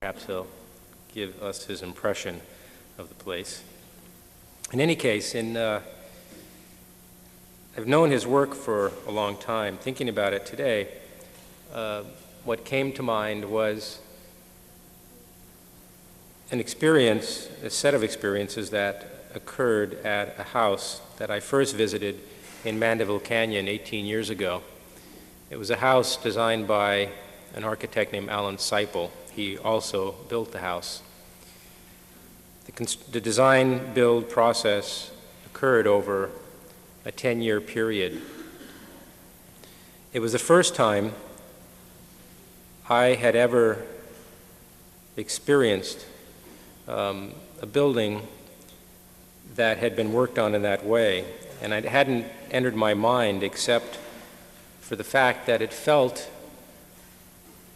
Perhaps he'll give us his impression of the place. In any case, I've known his work for a long time. Thinking about it today, what came to mind was an experience, a set of experiences that occurred at a house that I first visited in Mandeville Canyon 18 years ago. It was a house designed by an architect named Alan Seipel. He also built the house. The design-build process occurred over a 10-year period. It was the first time I had ever experienced a building that had been worked on in that way, and it hadn't entered my mind except for the fact that it felt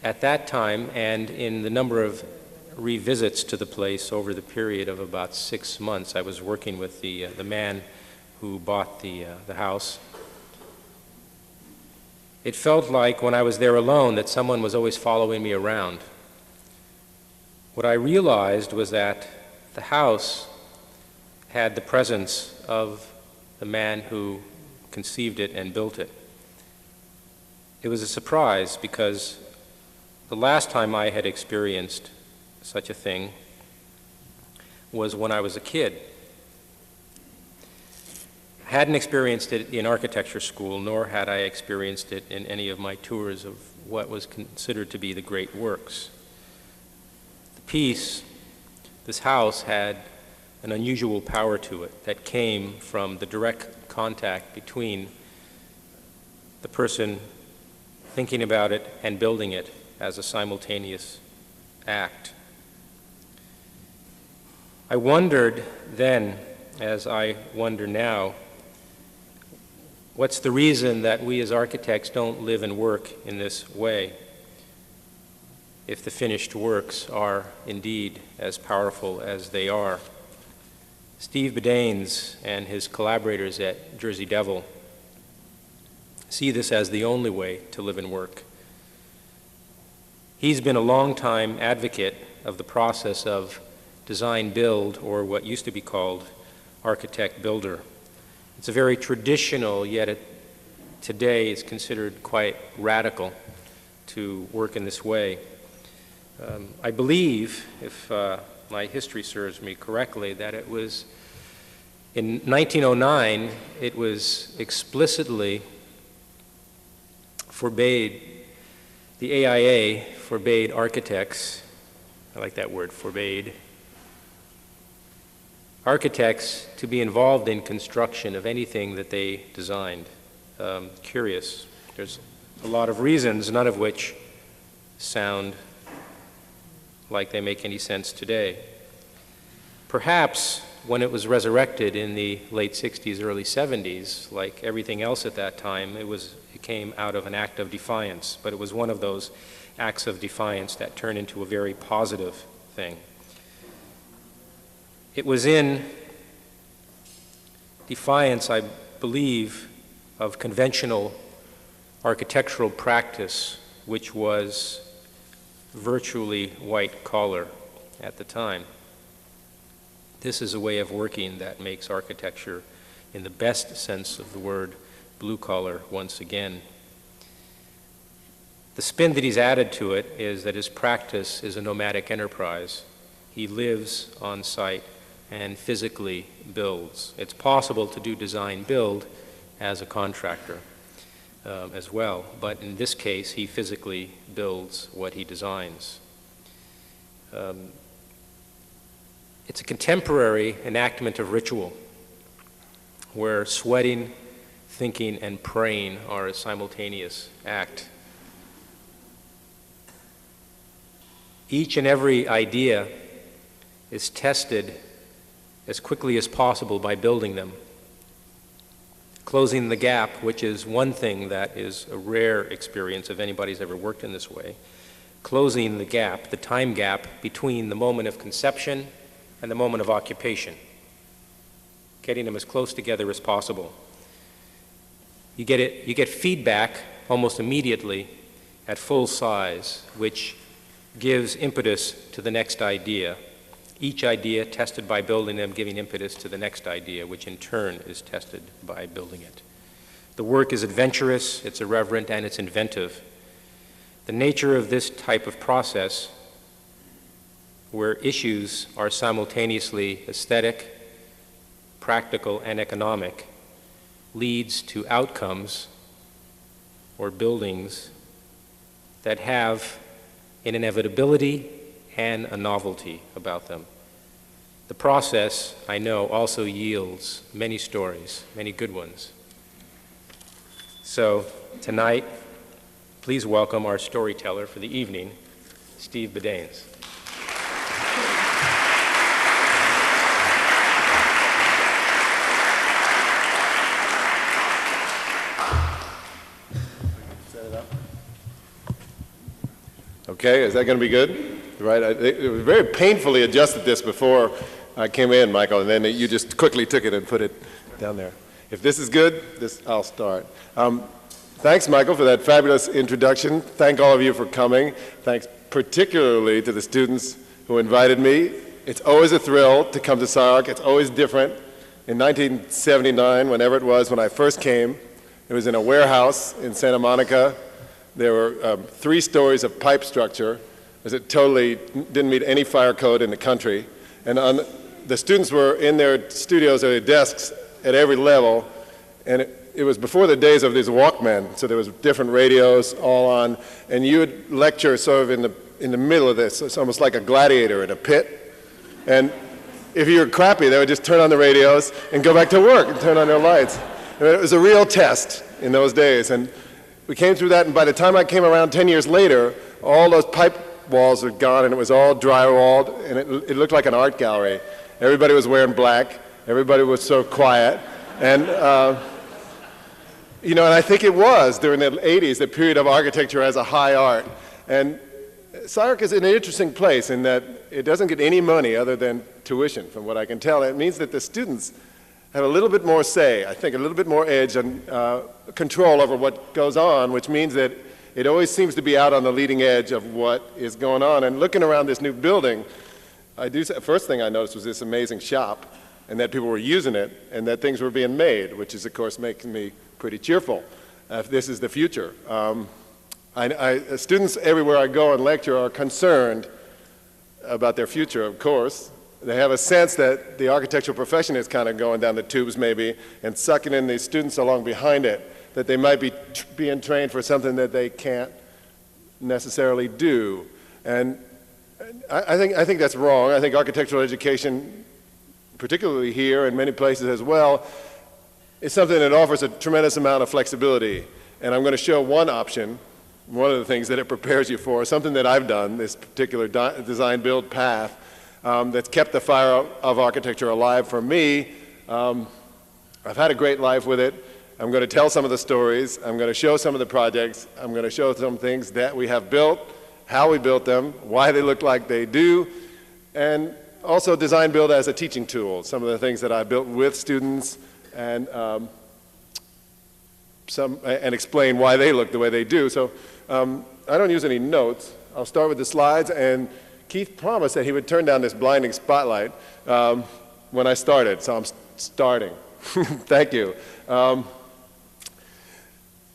at that time, and in the number of revisits to the place over the period of about 6 months, I was working with the man who bought the house. It felt like when I was there alone that someone was always following me around. What I realized was that the house had the presence of the man who conceived it and built it. It was a surprise because the last time I had experienced such a thing was when I was a kid. I hadn't experienced it in architecture school, nor had I experienced it in any of my tours of what was considered to be the great works. The piece, this house, had an unusual power to it that came from the direct contact between the person thinking about it and building it as a simultaneous act. I wondered then, as I wonder now, what's the reason that we as architects don't live and work in this way, if the finished works are indeed as powerful as they are? Steve Bedaines and his collaborators at Jersey Devil see this as the only way to live and work. He's been a long-time advocate of the process of design-build, or what used to be called architect-builder. It's a very traditional, yet today is considered quite radical to work in this way. I believe, if my history serves me correctly, that it was in 1909, it was explicitly forbade, the AIA forbade architects, I like that word, forbade, architects to be involved in construction of anything that they designed. Curious. There's a lot of reasons, none of which sound like they make any sense today. Perhaps when it was resurrected in the late 60s, early 70s, like everything else at that time, it came out of an act of defiance, but it was one of those acts of defiance that turned into a very positive thing. It was in defiance, I believe, of conventional architectural practice, which was virtually white collar at the time. This is a way of working that makes architecture, in the best sense of the word, blue collar once again. The spin that he's added to it is that his practice is a nomadic enterprise. He lives on site and physically builds. It's possible to do design build as a contractor as well, but in this case he physically builds what he designs. It's a contemporary enactment of ritual where sweating, thinking, and praying are a simultaneous act. Each and every idea is tested as quickly as possible by building them. Closing the gap, which is one thing that is a rare experience if anybody's ever worked in this way. Closing the gap, the time gap between the moment of conception and the moment of occupation. Getting them as close together as possible. You get feedback almost immediately at full size, which gives impetus to the next idea. Each idea tested by building them, giving impetus to the next idea, which in turn is tested by building it. The work is adventurous, it's irreverent, and it's inventive. The nature of this type of process, where issues are simultaneously aesthetic, practical, and economic, leads to outcomes or buildings that have an inevitability and a novelty about them. The process, I know, also yields many stories, many good ones. So tonight, please welcome our storyteller for the evening, Steve Bedaines. Okay, is that going to be good? Right, it was very painfully adjusted this before I came in, Michael, and then you just quickly took it and put it down there. If this is good, I'll start. Thanks, Michael, for that fabulous introduction. Thank all of you for coming. Thanks particularly to the students who invited me. It's always a thrill to come to SCI-Arc. It's always different. In 1979, whenever it was, when I first came, it was in a warehouse in Santa Monica. There were 3 stories of pipe structure, as it totally didn't meet any fire code in the country. And the students were in their studios or their desks at every level, and it was before the days of these Walkmen, so there was different radios all on, and you would lecture sort of in the middle of this. It's almost like a gladiator in a pit. And if you were crappy, they would just turn on the radios and go back to work and turn on their lights. I mean, it was a real test in those days. And we came through that, and by the time I came around 10 years later, all those pipe walls were gone, and it was all drywalled, and it looked like an art gallery. Everybody was wearing black. Everybody was so quiet. And, you know, and I think it was, during the 80s, the period of architecture as a high art. And SCI-Arc is an interesting place in that it doesn't get any money other than tuition, from what I can tell. It means that the students have a little bit more say, I think, a little bit more edge and control over what goes on, which means that it always seems to be out on the leading edge of what is going on. And looking around this new building, first thing I noticed was this amazing shop, and that people were using it, and that things were being made, which is, of course, making me pretty cheerful if this is the future. Students everywhere I go and lecture are concerned about their future, of course. They have a sense that the architectural profession is kind of going down the tubes maybe and sucking in the students along behind it, that they might be being trained for something that they can't necessarily do. And I think that's wrong. I think architectural education, particularly here and many places as well, is something that offers a tremendous amount of flexibility. And I'm going to show one option, one of the things that it prepares you for, something that I've done, this particular design-build path, that's kept the fire of architecture alive for me. I've had a great life with it. I'm going to tell some of the stories. I'm going to show some of the projects. I'm going to show some things that we have built, how we built them, why they look like they do, and also design build as a teaching tool. Some of the things that I built with students and explain why they look the way they do. So I don't use any notes. I'll start with the slides, and Keith promised that he would turn down this blinding spotlight when I started, so I'm starting. Thank you.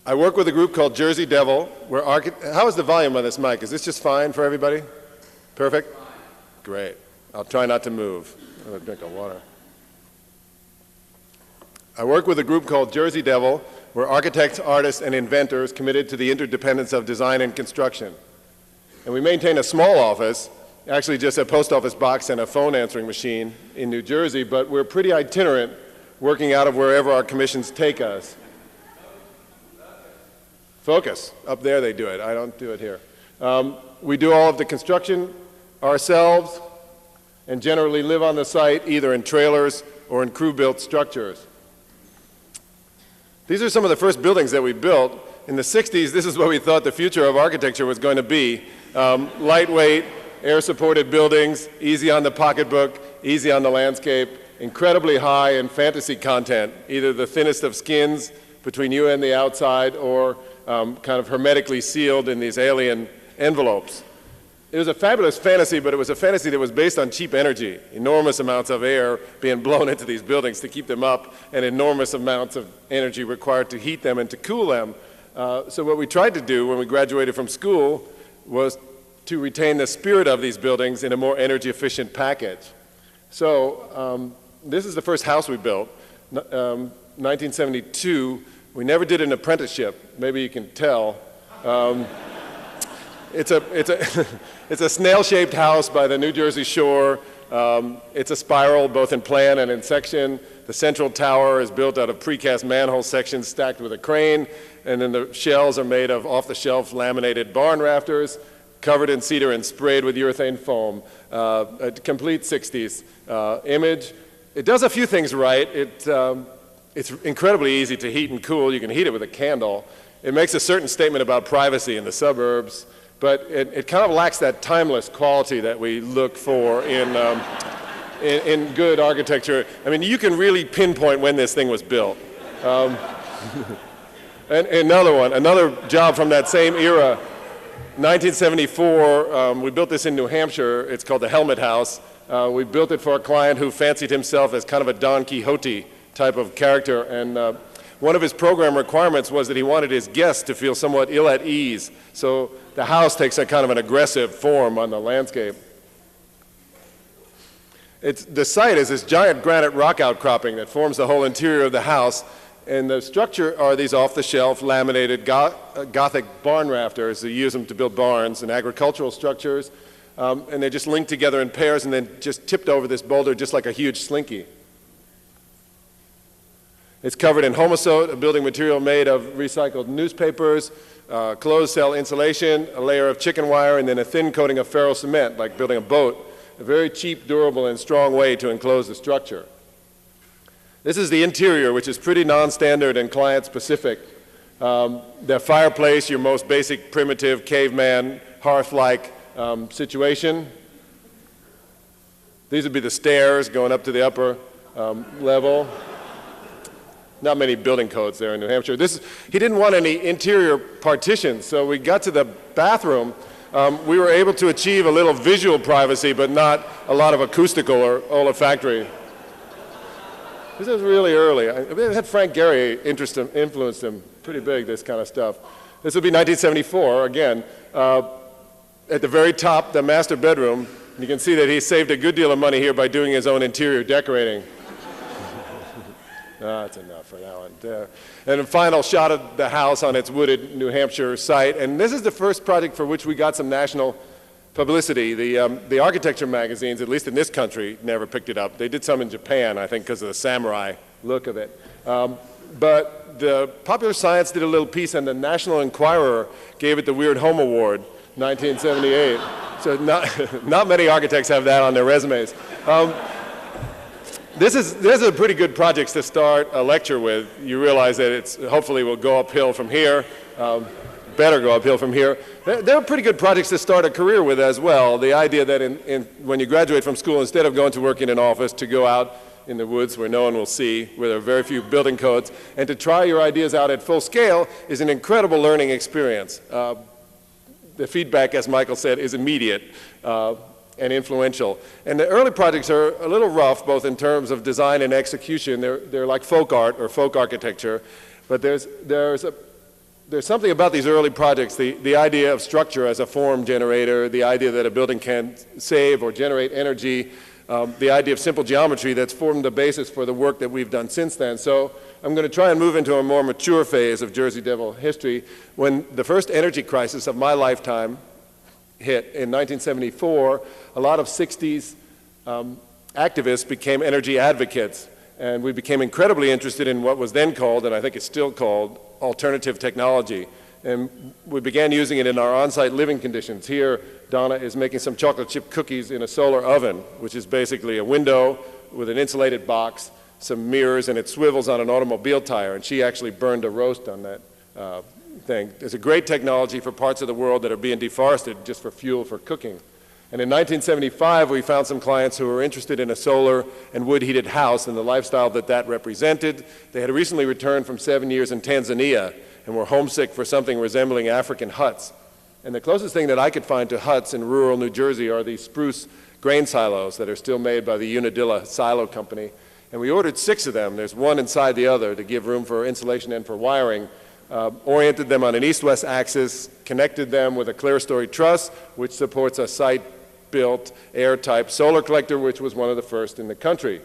I work with a group called Jersey Devil. How is the volume on this mic? Is this just fine for everybody? Perfect? Great. I'll try not to move. I'm going to drink of water. I work with a group called Jersey Devil. We're architects, artists, and inventors committed to the interdependence of design and construction. And we maintain a small office, actually just a post office box and a phone answering machine in New Jersey, but we're pretty itinerant, working out of wherever our commissions take us. Focus. Up there they do it. I don't do it here. We do all of the construction ourselves and generally live on the site either in trailers or in crew-built structures. These are some of the first buildings that we built. In the 60s, this is what we thought the future of architecture was going to be. Lightweight, air-supported buildings, easy on the pocketbook, easy on the landscape, incredibly high in fantasy content, either the thinnest of skins between you and the outside or kind of hermetically sealed in these alien envelopes. It was a fabulous fantasy, but it was a fantasy that was based on cheap energy, enormous amounts of air being blown into these buildings to keep them up, and enormous amounts of energy required to heat them and to cool them. So what we tried to do when we graduated from school was to retain the spirit of these buildings in a more energy efficient package. So this is the first house we built, 1972. We never did an apprenticeship, maybe you can tell. It's a snail-shaped house by the New Jersey shore. It's a spiral both in plan and in section. The central tower is built out of precast manhole sections stacked with a crane, and then the shells are made of off-the-shelf laminated barn rafters, covered in cedar and sprayed with urethane foam. A complete 60s image. It does a few things right. It's incredibly easy to heat and cool. You can heat it with a candle. It makes a certain statement about privacy in the suburbs, but it kind of lacks that timeless quality that we look for in good architecture. I mean, you can really pinpoint when this thing was built. And another job from that same era, 1974, we built this in New Hampshire. It's called the Helmet House. We built it for a client who fancied himself as kind of a Don Quixote type of character, and one of his program requirements was that he wanted his guests to feel somewhat ill at ease. So the house takes a kind of an aggressive form on the landscape. The site is this giant granite rock outcropping that forms the whole interior of the house, and the structure are these off-the-shelf laminated Gothic barn rafters. They use them to build barns and agricultural structures, and they just link together in pairs and then just tipped over this boulder just like a huge slinky. It's covered in homosote, a building material made of recycled newspapers, closed cell insulation, a layer of chicken wire, and then a thin coating of ferro cement, like building a boat. A very cheap, durable, and strong way to enclose the structure. This is the interior, which is pretty non-standard and client-specific. The fireplace, your most basic, primitive, caveman, hearth-like situation. These would be the stairs going up to the upper level. Not many building codes there in New Hampshire. He didn't want any interior partitions, so we got to the bathroom. We were able to achieve a little visual privacy, but not a lot of acoustical or olfactory. This is really early. It had Frank Gehry influenced him pretty big, this kind of stuff. This would be 1974, again. At the very top, the master bedroom. You can see that he saved a good deal of money here by doing his own interior decorating. That's enough for now. And a final shot of the house on its wooded New Hampshire site. And this is the first project for which we got some national publicity. The architecture magazines, at least in this country, never picked it up. They did some in Japan, I think, because of the samurai look of it. But the Popular Science did a little piece, and the National Enquirer gave it the Weird Home Award, 1978. So not many architects have that on their resumes. This is a pretty good project to start a lecture with. You realize that it's hopefully will go uphill from here, better go uphill from here. They're pretty good projects to start a career with as well. The idea that when you graduate from school, instead of going to work in an office, to go out in the woods where no one will see, where there are very few building codes, and to try your ideas out at full scale is an incredible learning experience. The feedback, as Michael said, is immediate. And influential. And the early projects are a little rough, both in terms of design and execution. They're like folk art or folk architecture. But there's something about these early projects, the idea of structure as a form generator, the idea that a building can save or generate energy, the idea of simple geometry that's formed the basis for the work that we've done since then. So I'm going to try and move into a more mature phase of Jersey Devil history. When the first energy crisis of my lifetime hit in 1974, a lot of 60s activists became energy advocates, and we became incredibly interested in what was then called, and I think it's still called, alternative technology. And we began using it in our on-site living conditions. Here, Donna is making some chocolate chip cookies in a solar oven, which is basically a window with an insulated box, some mirrors, and it swivels on an automobile tire, and she actually burned a roast on that thing. There's a great technology for parts of the world that are being deforested just for fuel for cooking. And in 1975, we found some clients who were interested in a solar and wood-heated house and the lifestyle that represented. They had recently returned from 7 years in Tanzania and were homesick for something resembling African huts. And the closest thing that I could find to huts in rural New Jersey are these spruce grain silos that are still made by the Unadilla Silo Company. And we ordered 6 of them. There's one inside the other to give room for insulation and for wiring. Oriented them on an east-west axis, connected them with a clear-story truss, which supports a site-built air-type solar collector, which was one of the first in the country.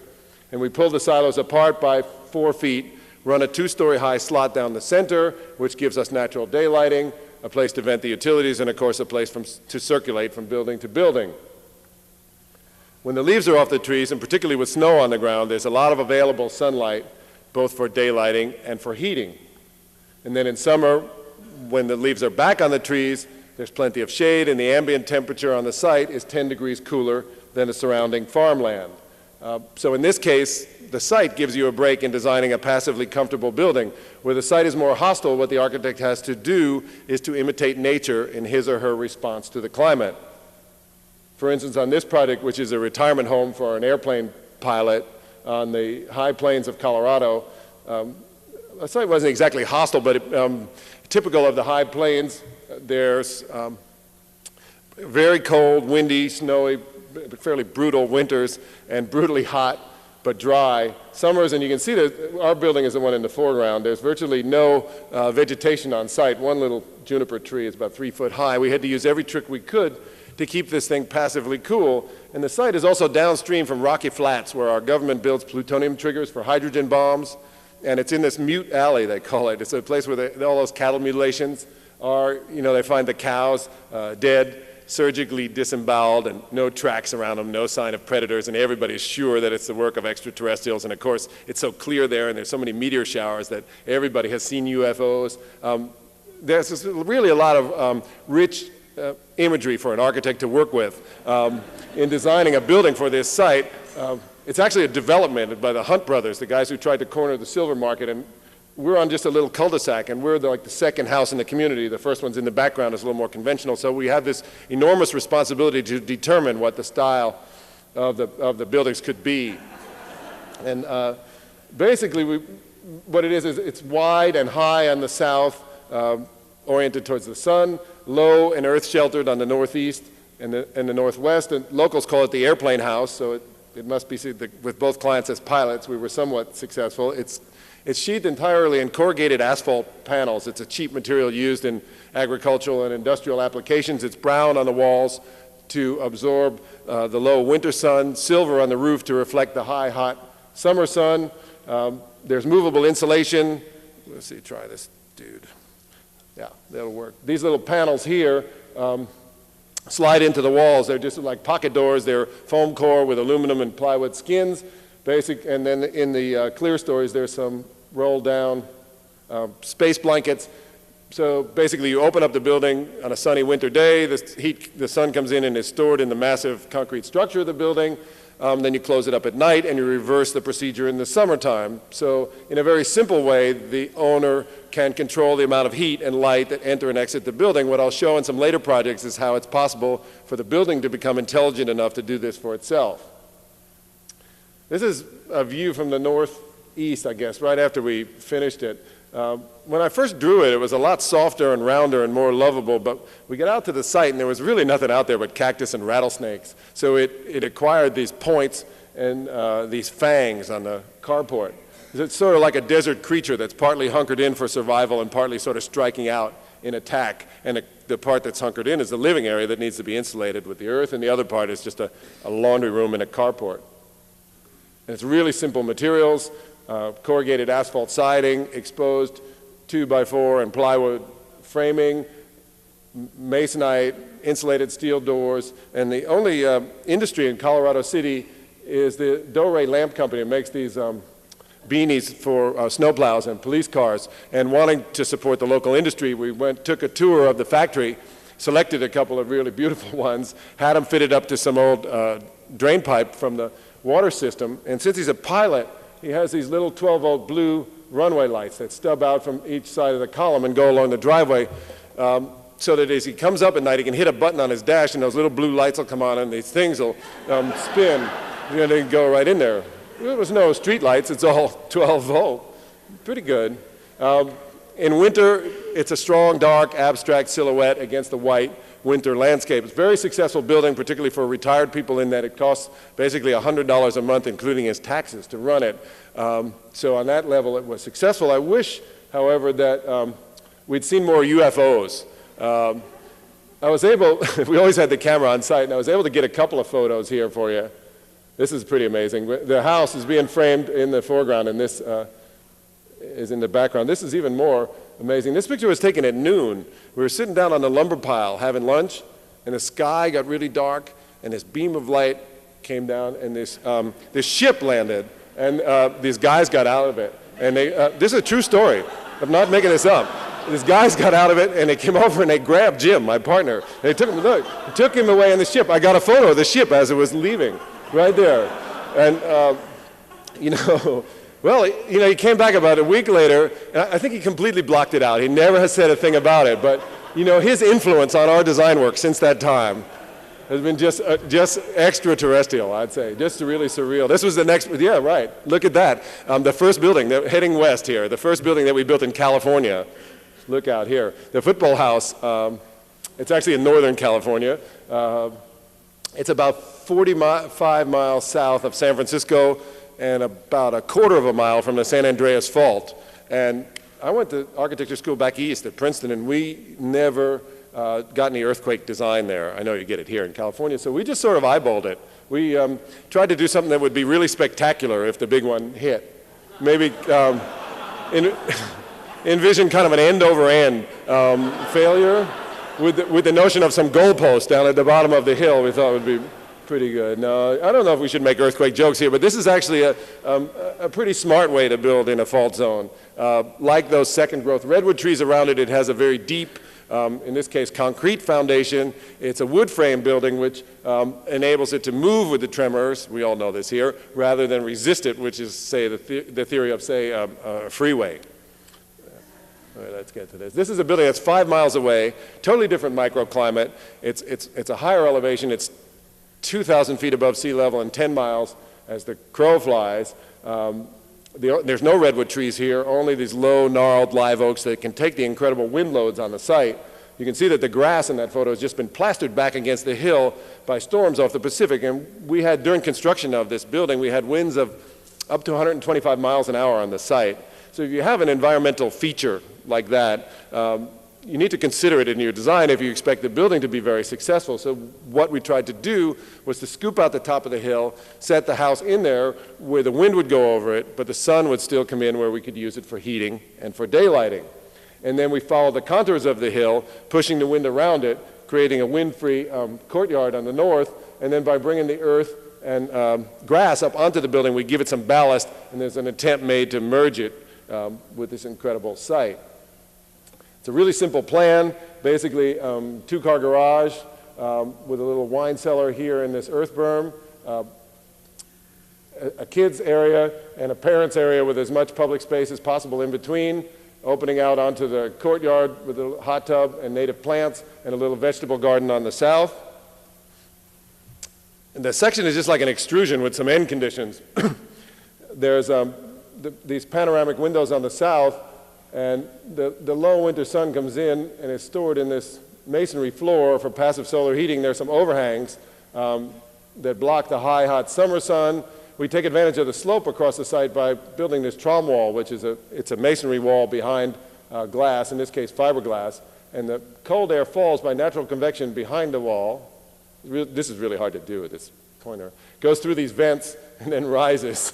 And we pulled the silos apart by 4 feet, run a 2-story high slot down the center, which gives us natural daylighting, a place to vent the utilities, and of course a place to circulate from building to building. When the leaves are off the trees, and particularly with snow on the ground, there's a lot of available sunlight, both for daylighting and for heating. And then in summer, when the leaves are back on the trees, there's plenty of shade, and the ambient temperature on the site is 10 degrees cooler than the surrounding farmland. So in this case, the site gives you a break in designing a passively comfortable building. Where the site is more hostile, what the architect has to do is to imitate nature in his or her response to the climate. For instance, on this project, which is a retirement home for an airplane pilot on the high plains of Colorado, the site wasn't exactly hostile, but typical of the high plains, there's very cold, windy, snowy, fairly brutal winters, and brutally hot but dry summers. And you can see that our building is the one in the foreground. There's virtually no vegetation on site. One little juniper tree is about 3 foot high. We had to use every trick we could to keep this thing passively cool. And the site is also downstream from Rocky Flats, where our government builds plutonium triggers for hydrogen bombs. And it's in this mute alley, they call it. It's a place where all those cattle mutilations are, they find the cows dead, surgically disemboweled, and no tracks around them, no sign of predators, and everybody's sure that it's the work of extraterrestrials. And of course, it's so clear there, and there's so many meteor showers that everybody has seen UFOs. There's really a lot of rich imagery for an architect to work with in designing a building for this site. It's actually a development by the Hunt brothers, the guys who tried to corner the silver market, and we're on just a little cul-de-sac, and we're like the second house in the community. The first one's in the background, is a little more conventional, so we have this enormous responsibility to determine what the style of the buildings could be. And basically, what it is it's wide and high on the south, oriented towards the sun, low and earth-sheltered on the northeast and the northwest, and locals call it the airplane house, so it must be, with both clients as pilots, we were somewhat successful. It's sheathed entirely in corrugated asphalt panels. It's a cheap material used in agricultural and industrial applications. It's brown on the walls to absorb the low winter sun, silver on the roof to reflect the high, hot summer sun. There's movable insulation. Let's see, try this, dude. Yeah, that'll work. These little panels here slide into the walls. They're just like pocket doors. They're foam core with aluminum and plywood skins. And then in the clear stories, there's some rolled down space blankets. So basically, you open up the building on a sunny winter day. The sun comes in and is stored in the massive concrete structure of the building. Then you close it up at night, and you reverse the procedure in the summertime. So in a very simple way, the owner can control the amount of heat and light that enter and exit the building. What I'll show in some later projects is how it's possible for the building to become intelligent enough to do this for itself. This is a view from the northeast, I guess, right after we finished it. When I first drew it, it was a lot softer and rounder and more lovable, but we got out to the site and there was really nothing out there but cactus and rattlesnakes. So it acquired these points and these fangs on the carport. It's sort of like a desert creature that's partly hunkered in for survival and partly sort of striking out in attack. And the part that's hunkered in is the living area that needs to be insulated with the earth, and the other part is just a laundry room and a carport. And it's really simple materials, corrugated asphalt siding, exposed 2x4 and plywood framing, masonite, insulated steel doors, and the only industry in Colorado City is the Dore Lamp Company. It makes these beanies for snowplows and police cars. And wanting to support the local industry, we took a tour of the factory, selected a couple of really beautiful ones, had them fitted up to some old drain pipe from the water system. And since he's a pilot, he has these little 12-volt blue runway lights that stub out from each side of the column and go along the driveway, so that as he comes up at night, he can hit a button on his dash and those little blue lights will come on and these things will spin and they go right in there. There was no street lights, it's all 12 volt. Pretty good. In winter, it's a strong, dark, abstract silhouette against the white winter landscape. It's a very successful building, particularly for retired people, in that it costs basically $100 a month, including his taxes, to run it. So on that level, it was successful. I wish, however, that we'd seen more UFOs. I was able, we always had the camera on site, and I was able to get a couple of photos here for you. This is pretty amazing. The house is being framed in the foreground, and this is in the background. This is even more amazing. This picture was taken at noon. We were sitting down on the lumber pile having lunch, and the sky got really dark, and this beam of light came down, and this ship landed, and these guys got out of it. And this is a true story. I'm not making this up. These guys got out of it, and they came over and they grabbed Jim, my partner. And they took him away in the ship. I got a photo of the ship as it was leaving, right there. And, well, he came back about a week later, and I think he completely blocked it out. He never has said a thing about it. But, his influence on our design work since that time has been just extraterrestrial, I'd say, just really surreal. This was the next, yeah, right. Look at that. The first building, heading west here, the first building that we built in California. Look out here. The football house, it's actually in Northern California. It's about 45 miles south of San Francisco and about a quarter of a mile from the San Andreas Fault. And I went to architecture school back east at Princeton, and we never got any earthquake design there. I know you get it here in California, so we just sort of eyeballed it. We tried to do something that would be really spectacular if the big one hit. Maybe envision kind of an end-over-end failure with the notion of some goalpost down at the bottom of the hill. We thought would be pretty good. No, I don't know if we should make earthquake jokes here, but this is actually a pretty smart way to build in a fault zone. Like those second growth redwood trees around it, it has a very deep, in this case, concrete foundation. It's a wood frame building which enables it to move with the tremors, we all know this here, rather than resist it, which is, say, the theory of, say, a freeway. All right, let's get to this. This is a building that's 5 miles away, totally different microclimate. It's a higher elevation. It's 2,000 feet above sea level and 10 miles as the crow flies. There's no redwood trees here, only these low, gnarled live oaks that can take the incredible wind loads on the site. You can see that the grass in that photo has just been plastered back against the hill by storms off the Pacific. And we had, during construction of this building, we had winds of up to 125 miles an hour on the site. So if you have an environmental feature like that, you need to consider it in your design if you expect the building to be very successful. So what we tried to do was to scoop out the top of the hill, set the house in there where the wind would go over it, but the sun would still come in where we could use it for heating and for daylighting. And then we followed the contours of the hill, pushing the wind around it, creating a wind-free courtyard on the north, and then by bringing the earth and grass up onto the building, we give it some ballast, and there's an attempt made to merge it with this incredible site. It's a really simple plan, basically two-car garage with a little wine cellar here in this earth berm, a kid's area and a parent's area with as much public space as possible in between, opening out onto the courtyard with a hot tub and native plants and a little vegetable garden on the south. And the section is just like an extrusion with some end conditions. There's these panoramic windows on the south, and the low winter sun comes in and is stored in this masonry floor for passive solar heating. There's some overhangs that block the high, hot summer sun. We take advantage of the slope across the site by building this trom wall, which is it's a masonry wall behind glass, in this case fiberglass, and the cold air falls by natural convection behind the wall. This is really hard to do with this pointer. Goes through these vents and then rises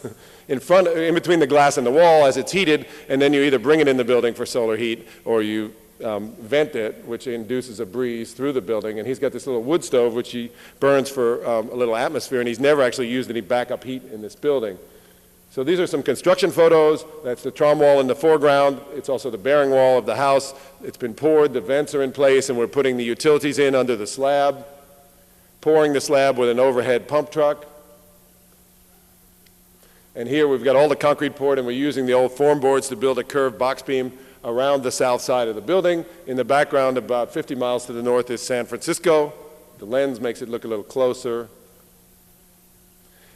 in between the glass and the wall as it's heated, and then you either bring it in the building for solar heat or you vent it, which induces a breeze through the building. And he's got this little wood stove which he burns for a little atmosphere, and he's never actually used any backup heat in this building. So these are some construction photos. That's the trom wall in the foreground. It's also the bearing wall of the house. It's been poured, the vents are in place, and we're putting the utilities in under the slab, pouring the slab with an overhead pump truck. And here we've got all the concrete poured, and we're using the old form boards to build a curved box beam around the south side of the building. In the background, about 50 miles to the north, is San Francisco. The lens makes it look a little closer.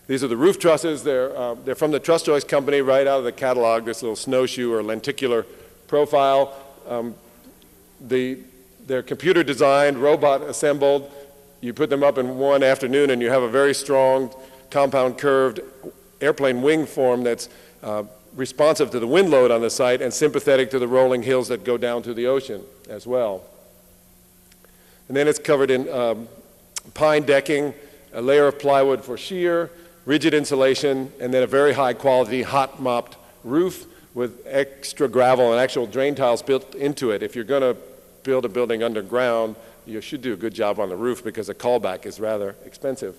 These are the roof trusses. They're from the Truss Joist Company, right out of the catalog, this little snowshoe or lenticular profile. They're computer designed, robot assembled. You put them up in one afternoon and you have a very strong compound curved airplane wing form that's responsive to the wind load on the site and sympathetic to the rolling hills that go down to the ocean as well. And then it's covered in pine decking, a layer of plywood for shear, rigid insulation, and then a very high quality hot mopped roof with extra gravel and actual drain tiles built into it. If you're going to build a building underground, you should do a good job on the roof because a callback is rather expensive.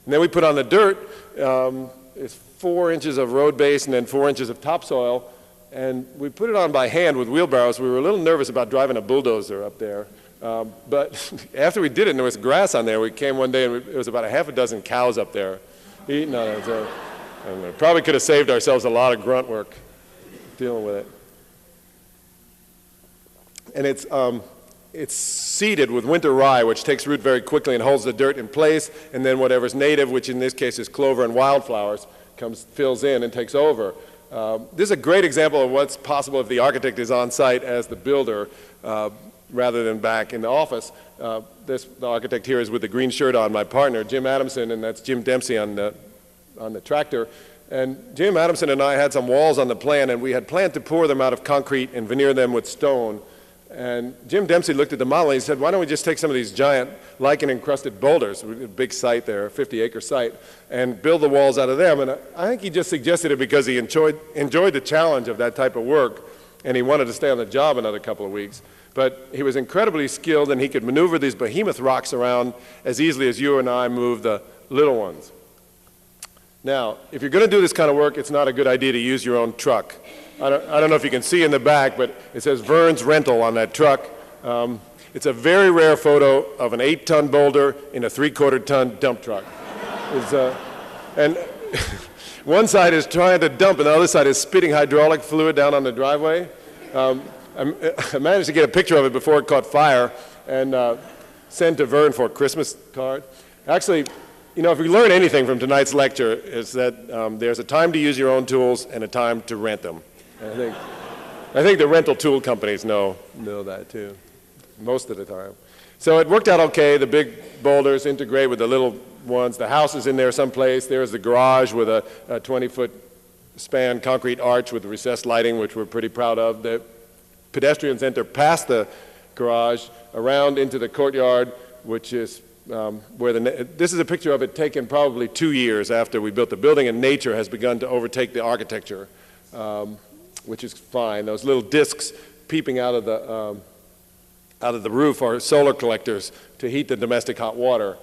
And then we put on the dirt. It's 4 inches of road base and then 4 inches of topsoil. And we put it on by hand with wheelbarrows. We were a little nervous about driving a bulldozer up there. But after we did it and there was grass on there, we came one day and it was about a half a dozen cows up there eating on it. So, and probably could have saved ourselves a lot of grunt work dealing with it. And it's seeded with winter rye, which takes root very quickly and holds the dirt in place, and then whatever's native, which in this case is clover and wildflowers, fills in and takes over. This is a great example of what's possible if the architect is on site as the builder rather than back in the office. The architect here is with the green shirt on, my partner, Jim Adamson, and that's Jim Dempsey on the tractor. And Jim Adamson and I had some walls on the plan, and we had planned to pour them out of concrete and veneer them with stone. And Jim Dempsey looked at the model and he said, why don't we just take some of these giant lichen-encrusted boulders, a big site there, a 50-acre site, and build the walls out of them. And I think he just suggested it because he enjoyed the challenge of that type of work, and he wanted to stay on the job another couple of weeks. But he was incredibly skilled, and he could maneuver these behemoth rocks around as easily as you and I move the little ones. Now, if you're going to do this kind of work, it's not a good idea to use your own truck. I don't know if you can see in the back, but it says Vern's Rental on that truck. It's a very rare photo of an 8-ton boulder in a 3/4-ton dump truck. And one side is trying to dump, and the other side is spitting hydraulic fluid down on the driveway. I managed to get a picture of it before it caught fire and sent to Vern for a Christmas card. Actually, you know, if we learn anything from tonight's lecture, is that there's a time to use your own tools and a time to rent them. I think the rental tool companies know that too, most of the time. So it worked out okay. The big boulders integrate with the little ones. The house is in there someplace. There's the garage with a 20-foot span concrete arch with recessed lighting, which we're pretty proud of. The pedestrians enter past the garage, around into the courtyard, which is where this is a picture of it taken probably 2 years after we built the building, and nature has begun to overtake the architecture. Which is fine. Those little discs peeping out of the roof are solar collectors to heat the domestic hot water.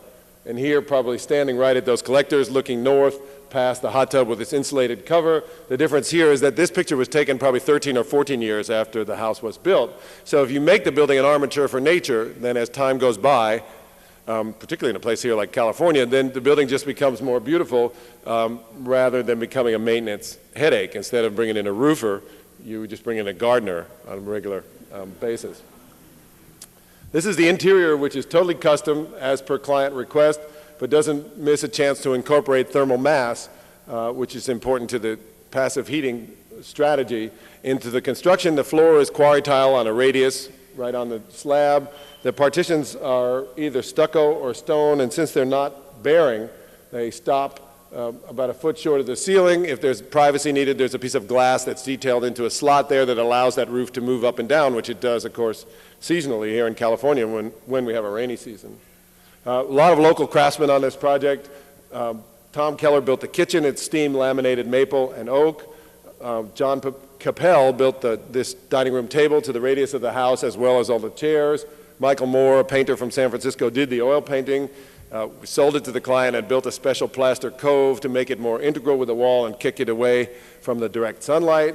And here, probably standing right at those collectors, looking north past the hot tub with its insulated cover. The difference here is that this picture was taken probably 13 or 14 years after the house was built. So if you make the building an armature for nature, then as time goes by, particularly in a place here like California, then the building just becomes more beautiful rather than becoming a maintenance headache. Instead of bringing in a roofer, you would just bring in a gardener on a regular basis. This is the interior, which is totally custom as per client request, but doesn't miss a chance to incorporate thermal mass, which is important to the passive heating strategy, into the construction. The floor is quarry tile on a radius right on the slab. The partitions are either stucco or stone, and since they're not bearing, they stop about a foot short of the ceiling. If there's privacy needed, there's a piece of glass that's detailed into a slot there that allows that roof to move up and down, which it does, of course, seasonally here in California when we have a rainy season. A lot of local craftsmen on this project. Tom Keller built the kitchen. It's steam laminated maple and oak. John Capel built this dining room table to the radius of the house, as well as all the chairs. Michael Moore, a painter from San Francisco, did the oil painting. We sold it to the client and built a special plaster cove to make it more integral with the wall and kick it away from the direct sunlight.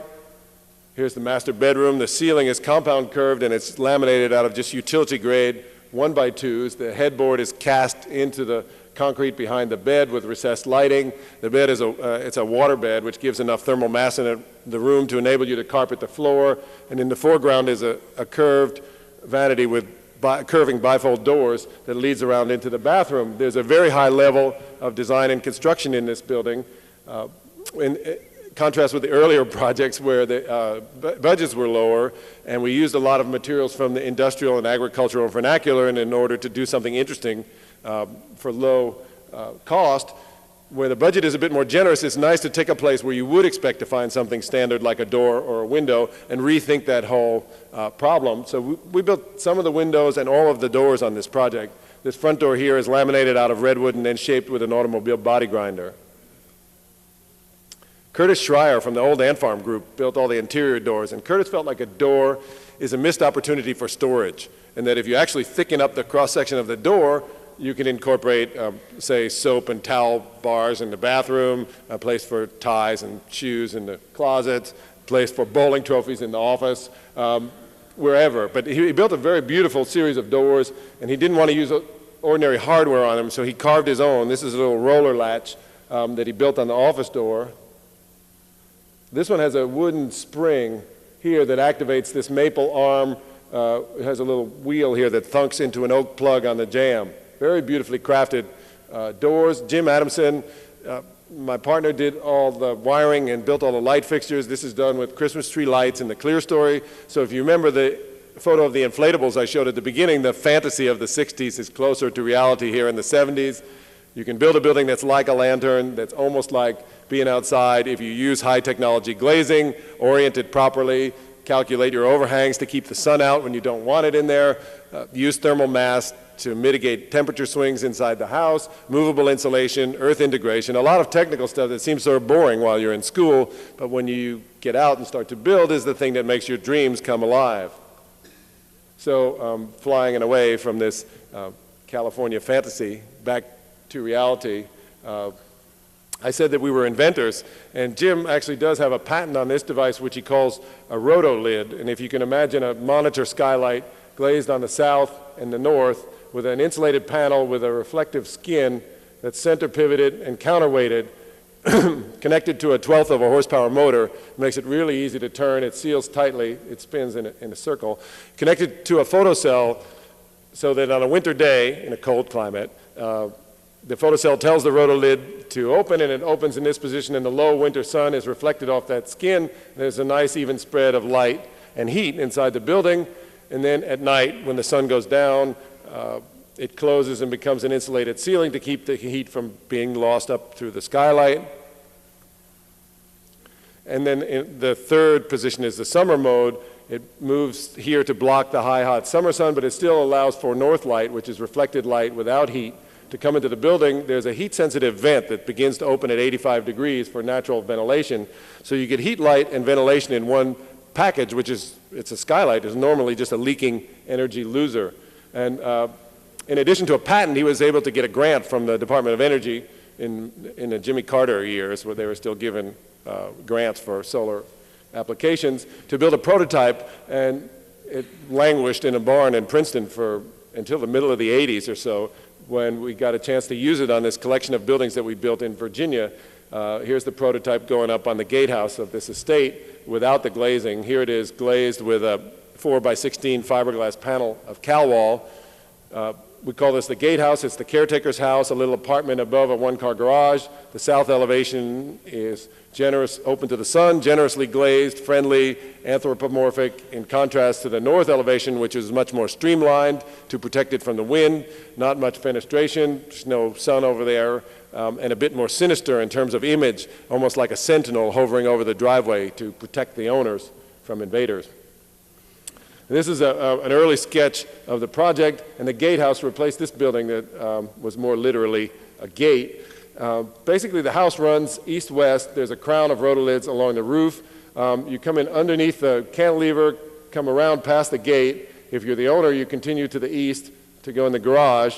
Here's the master bedroom. The ceiling is compound curved and it's laminated out of just utility grade 1x2s. The headboard is cast into the concrete behind the bed with recessed lighting. The bed is it's a water bed, which gives enough thermal mass in the room to enable you to carpet the floor. And in the foreground is a curved vanity with curving bifold doors that leads around into the bathroom. There's a very high level of design and construction in this building. contrast with the earlier projects where the budgets were lower, and we used a lot of materials from the industrial and agricultural vernacular, and in order to do something interesting for low cost, where the budget is a bit more generous, it's nice to take a place where you would expect to find something standard like a door or a window and rethink that whole problem. So we built some of the windows and all of the doors on this project. This front door here is laminated out of redwood and then shaped with an automobile body grinder. Curtis Schreier from the old Ant Farm group built all the interior doors, and Curtis felt like a door is a missed opportunity for storage, and that if you actually thicken up the cross-section of the door, you can incorporate, say, soap and towel bars in the bathroom, a place for ties and shoes in the closets, a place for bowling trophies in the office, wherever. But he built a very beautiful series of doors, and he didn't want to use ordinary hardware on them, so he carved his own. This is a little roller latch that he built on the office door. This one has a wooden spring here that activates this maple arm. It has a little wheel here that thunks into an oak plug on the jamb. Very beautifully crafted doors. Jim Adamson, my partner, did all the wiring and built all the light fixtures. This is done with Christmas tree lights in the clear story. So if you remember the photo of the inflatables I showed at the beginning, the fantasy of the 60s is closer to reality here in the 70s. You can build a building that's like a lantern, that's almost like being outside if you use high technology glazing, orient it properly, calculate your overhangs to keep the sun out when you don't want it in there, use thermal mass to mitigate temperature swings inside the house, movable insulation, earth integration, a lot of technical stuff that seems sort of boring while you're in school, but when you get out and start to build is the thing that makes your dreams come alive. So flying away from this California fantasy back to reality, I said that we were inventors, and Jim actually does have a patent on this device which he calls a roto-lid, and if you can imagine a monitor skylight glazed on the south and the north with an insulated panel with a reflective skin that's center pivoted and counterweighted, connected to a 1/12 of a horsepower motor, makes it really easy to turn. It seals tightly, it spins in a circle, connected to a photocell so that on a winter day in a cold climate, the photocell tells the rotolid to open, and it opens in this position, and the low winter sun is reflected off that skin. There's a nice even spread of light and heat inside the building, and then at night when the sun goes down, it closes and becomes an insulated ceiling to keep the heat from being lost up through the skylight. And then the third position is the summer mode. It moves here to block the high hot summer sun, but it still allows for north light, which is reflected light without heat, to come into the building. There's a heat-sensitive vent that begins to open at 85 degrees for natural ventilation. So you get heat, light, and ventilation in one package, which is, it's a skylight, is normally just a leaking energy loser. And in addition to a patent, he was able to get a grant from the Department of Energy in the Jimmy Carter years, where they were still given grants for solar applications, to build a prototype, and it languished in a barn in Princeton until the middle of the 80s or so, when we got a chance to use it on this collection of buildings that we built in Virginia. Here's the prototype going up on the gatehouse of this estate without the glazing. Here it is glazed with a 4x16 fiberglass panel of Calwall. We call this the gatehouse. It's the caretaker's house, a little apartment above a one-car garage. The south elevation is generous, open to the sun, generously glazed, friendly, anthropomorphic, in contrast to the north elevation, which is much more streamlined to protect it from the wind, not much fenestration, there's no sun over there, and a bit more sinister in terms of image, almost like a sentinel hovering over the driveway to protect the owners from invaders. And this is an early sketch of the project, and the gatehouse replaced this building that was more literally a gate. Basically, the house runs east-west. There's a crown of rotolids along the roof. You come in underneath the cantilever, come around past the gate. If you're the owner, you continue to the east to go in the garage.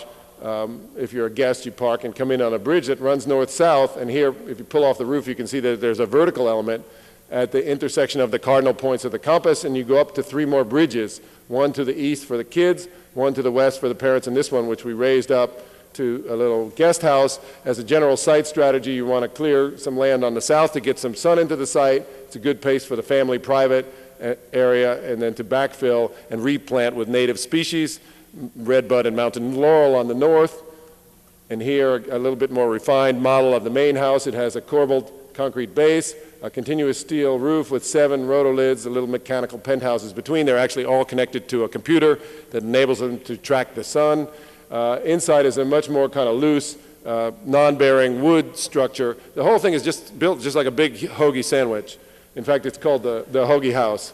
If you're a guest, you park and come in on a bridge that runs north-south. And here, if you pull off the roof, you can see that there's a vertical element at the intersection of the cardinal points of the compass, and you go up to 3 more bridges, one to the east for the kids, one to the west for the parents, and this one, which we raised up to a little guest house. As a general site strategy, you want to clear some land on the south to get some sun into the site. It's a good pace for the family private area, and then to backfill and replant with native species, redbud and mountain laurel on the north. And here, a little bit more refined model of the main house. It has a corbelled concrete base, a continuous steel roof with 7 rotolids, the little mechanical penthouses between. They're actually all connected to a computer that enables them to track the sun. Inside is a much more kind of loose, non-bearing wood structure. The whole thing is just built just like a big hoagie sandwich. In fact, it's called the hoagie house,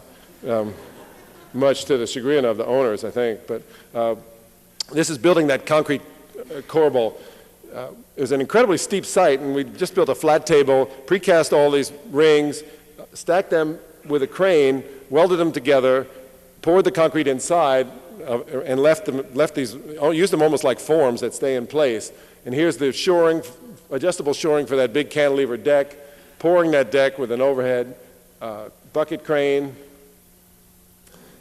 much to the chagrin of the owners, I think. But this is building that concrete corbel. It was an incredibly steep site, and we just built a flat table, precast all these rings, stacked them with a crane, welded them together, poured the concrete inside, and used them almost like forms that stay in place. And here's the shoring, adjustable shoring for that big cantilever deck, pouring that deck with an overhead bucket crane.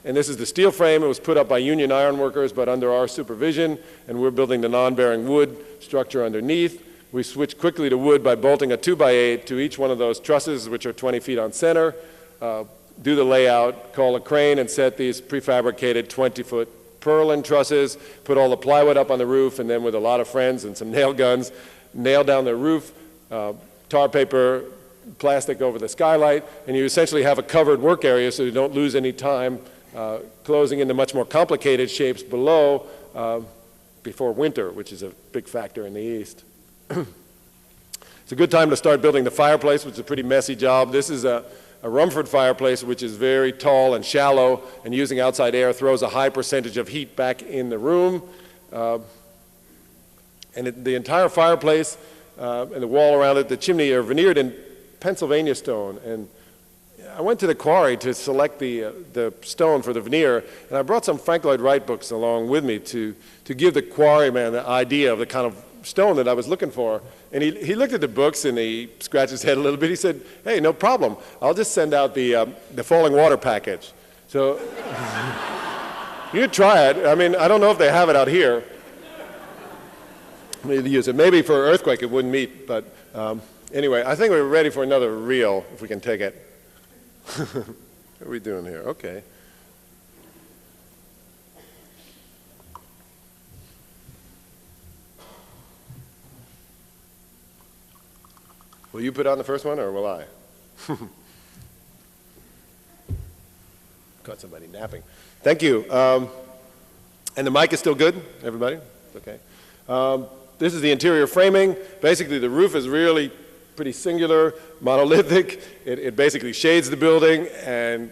And this is the steel frame. It was put up by union iron workers, but under our supervision, and we're building the non-bearing wood structure underneath. We switched quickly to wood by bolting a 2x8 to each one of those trusses, which are 20 feet on center, do the layout, call a crane, and set these prefabricated 20-foot purlin trusses, put all the plywood up on the roof, and then with a lot of friends and some nail guns, nail down the roof, tar paper, plastic over the skylight, and you essentially have a covered work area so you don't lose any time closing into much more complicated shapes below before winter, which is a big factor in the east. It's a good time to start building the fireplace, which is a pretty messy job. This is a Rumford fireplace, which is very tall and shallow, and using outside air throws a high percentage of heat back in the room. The entire fireplace and the wall around it, the chimney, are veneered in Pennsylvania stone. And I went to the quarry to select the stone for the veneer, and I brought some Frank Lloyd Wright books along with me to give the quarryman the idea of the kind of stone that I was looking for. And he looked at the books and he scratched his head a little bit. He said, "Hey, no problem. I'll just send out the falling water package." So you try it. I mean, I don't know if they have it out here. Maybe use it. Maybe for an earthquake it wouldn't meet, but anyway, I think we're ready for another reel, if we can take it. What are we doing here? Okay. Will you put on the first one, or will I? Caught somebody napping. Thank you. And the mic is still good, everybody? Okay. This is the interior framing. Basically, the roof is really pretty singular, monolithic. It basically shades the building and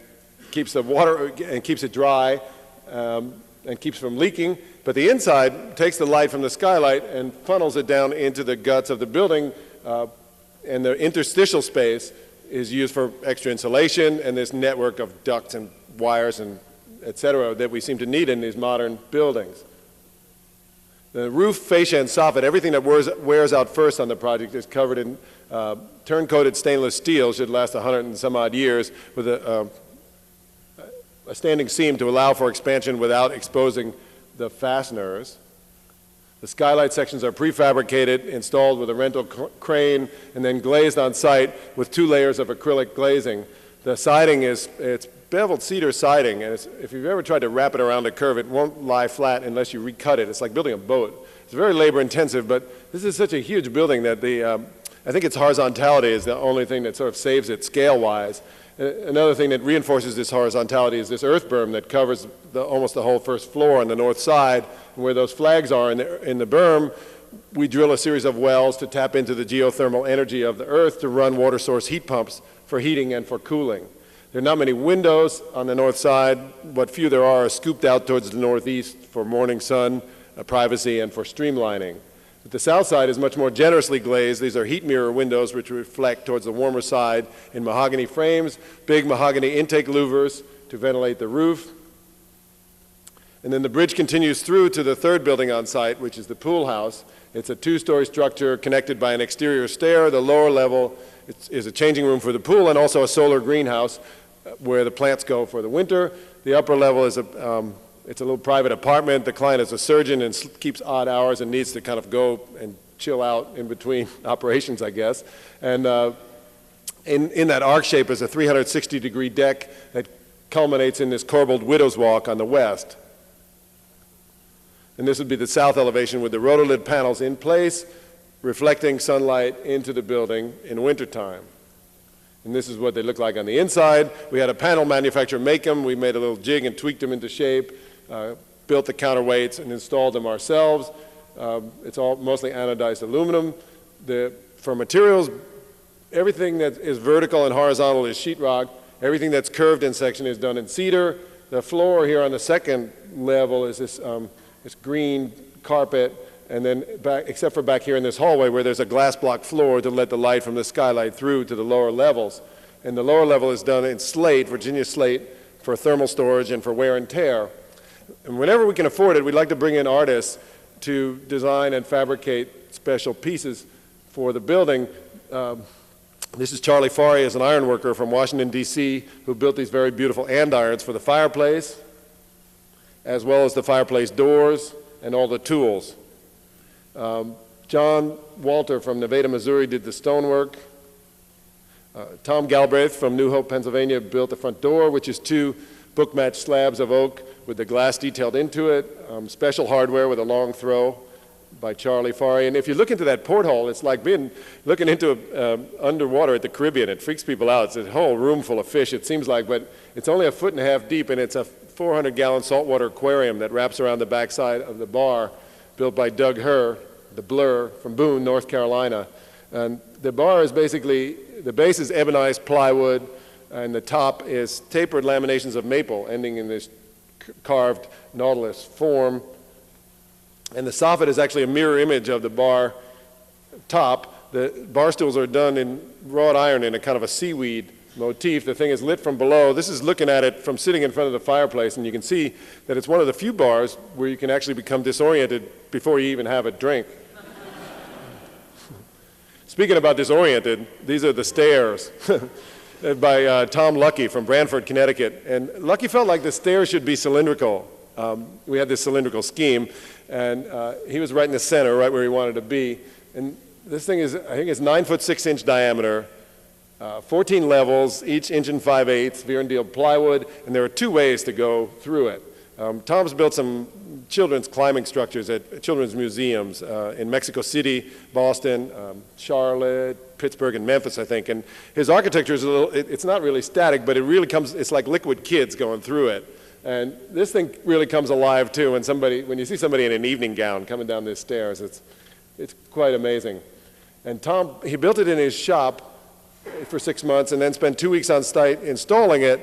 keeps the water and keeps it dry and keeps from leaking. But the inside takes the light from the skylight and funnels it down into the guts of the building. And the interstitial space is used for extra insulation and this network of ducts and wires and et cetera that we seem to need in these modern buildings. The roof, fascia, and soffit, everything that wears out first on the project is covered in turn-coated stainless steel. Should last 100 and some odd years with a standing seam to allow for expansion without exposing the fasteners. The skylight sections are prefabricated, installed with a rental crane, and then glazed on site with 2 layers of acrylic glazing. The siding it's beveled cedar siding, and if you've ever tried to wrap it around a curve, it won't lie flat unless you recut it. It's like building a boat. It's very labor intensive, but this is such a huge building that I think its horizontality is the only thing that sort of saves it scale-wise. Another thing that reinforces this horizontality is this earth berm that covers almost the whole first floor on the north side. And where those flags are in the berm, we drill a series of wells to tap into the geothermal energy of the earth to run water source heat pumps for heating and for cooling. There are not many windows on the north side. What few there are scooped out towards the northeast for morning sun, privacy, and for streamlining. But the south side is much more generously glazed. These are heat mirror windows which reflect towards the warmer side in mahogany frames, big mahogany intake louvers to ventilate the roof. And then the bridge continues through to the third building on site, which is the pool house. It's a 2-story structure connected by an exterior stair. The lower level is a changing room for the pool and also a solar greenhouse where the plants go for the winter. The upper level is it's a little private apartment. The client is a surgeon and keeps odd hours and needs to kind of go and chill out in between operations, I guess. And in that arc shape is a 360-degree deck that culminates in this corbelled widow's walk on the west. And this would be the south elevation with the rotolid panels in place, reflecting sunlight into the building in wintertime. And this is what they look like on the inside. We had a panel manufacturer make them. We made a little jig and tweaked them into shape, built the counterweights and installed them ourselves. It's all mostly anodized aluminum. For materials, everything that is vertical and horizontal is sheetrock. Everything that's curved in section is done in cedar. The floor here on the second level is this green carpet, and then except for back here in this hallway where there's a glass block floor to let the light from the skylight through to the lower levels. And the lower level is done in slate, Virginia slate, for thermal storage and for wear and tear. And whenever we can afford it, we'd like to bring in artists to design and fabricate special pieces for the building. This is Charlie Farry, as an iron worker from Washington, D.C., who built these very beautiful andirons for the fireplace, as well as the fireplace doors and all the tools. John Walter from Nevada, Missouri, did the stonework. Tom Galbraith from New Hope, Pennsylvania, built the front door, which is 2 book-matched slabs of oak with the glass detailed into it. Special hardware with a long throw by Charlie Farry. And if you look into that porthole, it's like looking into underwater at the Caribbean. It freaks people out. It's a whole room full of fish, it seems like, but it's only 1.5 feet deep, and it's a 400-gallon saltwater aquarium that wraps around the backside of the bar, built by Doug Herr, the Blur, from Boone, North Carolina. And the bar is basically, the base is ebonized plywood, and the top is tapered laminations of maple, ending in this carved nautilus form. And the soffit is actually a mirror image of the bar top. The bar stools are done in wrought iron in a kind of a seaweed motif. The thing is lit from below. This is looking at it from sitting in front of the fireplace, and you can see that it's one of the few bars where you can actually become disoriented before you even have a drink. Speaking about disoriented, these are the stairs by Tom Lucky from Branford, Connecticut. And Lucky felt like the stairs should be cylindrical. We had this cylindrical scheme, and he was right in the center, right where he wanted to be. And this thing is, I think it's 9 foot 6 inch diameter, 14 levels, each 1 5/8 Veer and Deal plywood, and there are 2 ways to go through it. Tom's built some children's climbing structures at children's museums in Mexico City, Boston, Charlotte, Pittsburgh, and Memphis, I think. And his architecture is a little, it's not really static, but it really comes, it's like liquid kids going through it. And this thing really comes alive too when you see somebody in an evening gown coming down these stairs. It's quite amazing. And Tom, he built it in his shop for 6 months and then spent 2 weeks on site installing it.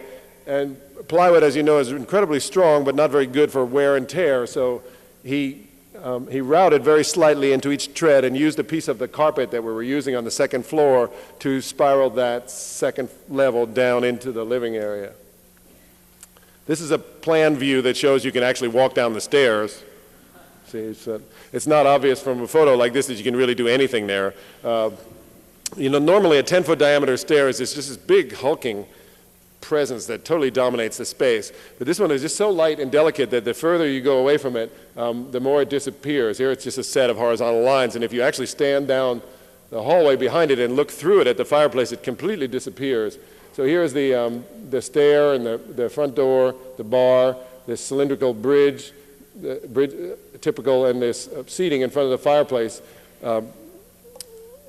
And plywood, as you know, is incredibly strong but not very good for wear and tear. So he routed very slightly into each tread and used a piece of the carpet that we were using on the second floor to spiral that second level down into the living area. This is a plan view that shows you can actually walk down the stairs. See, it's not obvious from a photo like this that you can really do anything there. You know, normally a 10-foot diameter stair is just this big hulking presence that totally dominates the space. But this one is just so light and delicate that the further you go away from it, the more it disappears. Here it's just a set of horizontal lines, and if you actually stand down the hallway behind it and look through it at the fireplace, it completely disappears. So here's the stair and the front door, the bar, this cylindrical bridge, typical, and this seating in front of the fireplace.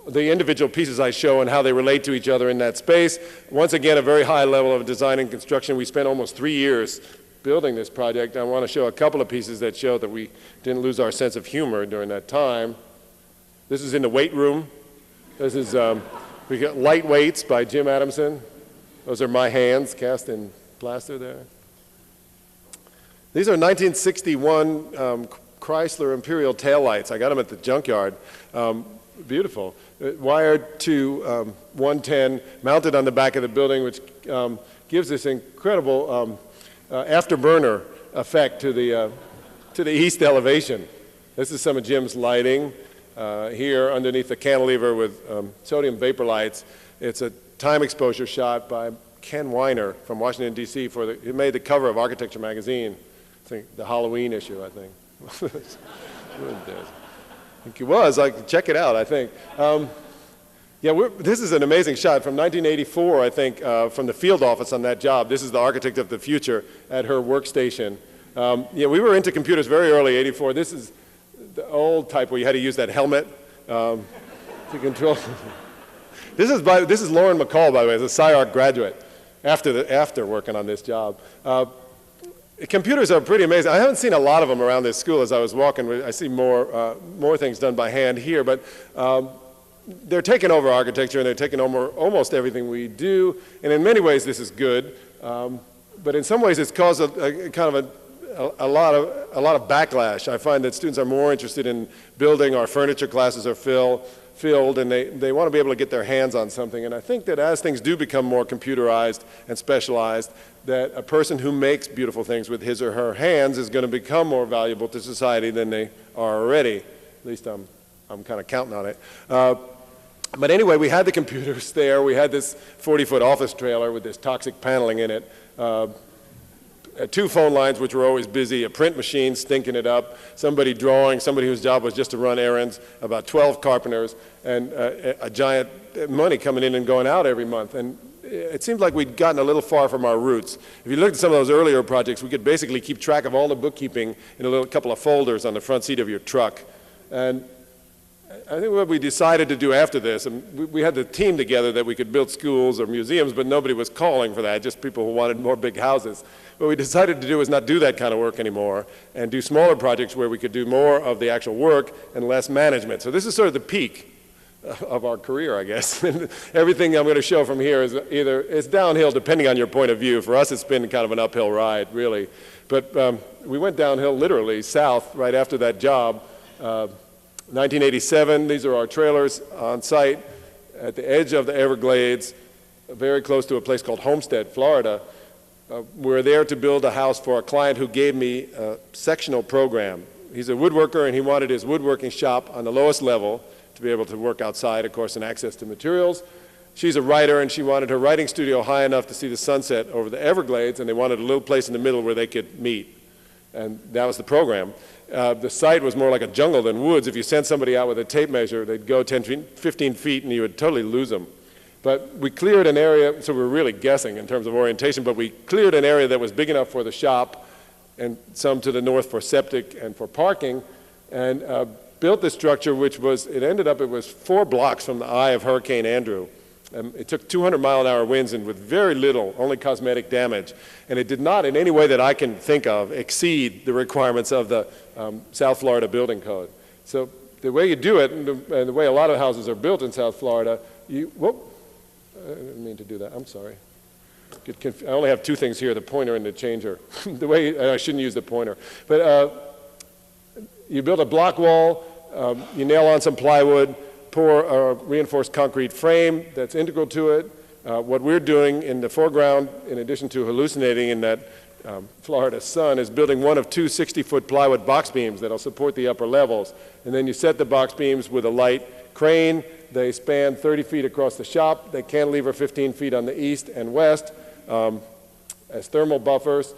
The individual pieces I show and how they relate to each other in that space. Once again, a very high level of design and construction. We spent almost 3 years building this project. I want to show a couple of pieces that show that we didn't lose our sense of humor during that time. This is in the weight room. This is, we got Light Weights by Jim Adamson. Those are my hands cast in plaster there. These are 1961 Chrysler Imperial taillights. I got them at the junkyard. Beautiful. Wired to 110, mounted on the back of the building, which gives this incredible afterburner effect to the east elevation. This is some of Jim's lighting here underneath the cantilever with sodium vapor lights. It's a time exposure shot by Ken Weiner from Washington, D.C. He made the cover of Architecture magazine, I think the Halloween issue, I think. I think it was. Check it out, I think. This is an amazing shot from 1984, I think, from the field office on that job. This is the architect of the future at her workstation. We were into computers very early, 84. This is the old type where you had to use that helmet to control. This is Lauren McCall, by the way, as a SCI-Arc graduate, after working on this job. Computers are pretty amazing. I haven't seen a lot of them around this school as I was walking. I see more things done by hand here, but they're taking over architecture and they're taking over almost everything we do. And in many ways, this is good. But in some ways, it's caused a lot of backlash. I find that students are more interested in building. Our furniture classes are filled, and they want to be able to get their hands on something. And I think that as things do become more computerized and specialized, that a person who makes beautiful things with his or her hands is going to become more valuable to society than they are already. At least I'm kind of counting on it. But anyway, we had the computers there. We had this 40-foot office trailer with this toxic paneling in it. 2 phone lines, which were always busy, a print machine stinking it up, somebody drawing, somebody whose job was just to run errands, about 12 carpenters, and a giant money coming in and going out every month. And it seemed like we'd gotten a little far from our roots. If you looked at some of those earlier projects, we could basically keep track of all the bookkeeping in a couple of folders on the front seat of your truck. And I think what we decided to do after this, and we had the team together that we could build schools or museums, but nobody was calling for that, just people who wanted more big houses. What we decided to do was not do that kind of work anymore and do smaller projects where we could do more of the actual work and less management. So this is sort of the peak of our career, I guess. Everything I'm going to show from here is it's downhill depending on your point of view. For us, it's been kind of an uphill ride, really. But we went downhill literally south right after that job. 1987, these are our trailers on site at the edge of the Everglades, very close to a place called Homestead, Florida. We're there to build a house for a client who gave me a sectional program. He's a woodworker, and he wanted his woodworking shop on the lowest level to be able to work outside, of course, and access to materials. She's a writer, and she wanted her writing studio high enough to see the sunset over the Everglades, and they wanted a little place in the middle where they could meet. And that was the program. The site was more like a jungle than woods. If you sent somebody out with a tape measure, they'd go 15 feet, and you would totally lose them. But we cleared an area, so we were really guessing in terms of orientation, but we cleared an area that was big enough for the shop and some to the north for septic and for parking, and built this structure, which was, it was 4 blocks from the eye of Hurricane Andrew. It took 200-mile-an-hour winds and with very little, only cosmetic damage. And it did not, in any way that I can think of, exceed the requirements of the South Florida Building Code. So the way you do it, and the way a lot of houses are built in South Florida, I didn't mean to do that, I'm sorry. I only have 2 things here, the pointer and the changer. I shouldn't use the pointer. But you build a block wall, you nail on some plywood, pour a reinforced concrete frame that's integral to it. What we're doing in the foreground, in addition to hallucinating in that Florida sun, is building one of 2 60-foot plywood box beams that'll support the upper levels. And then you set the box beams with a light crane. They span 30 feet across the shop. They cantilever 15 feet on the east and west as thermal buffers.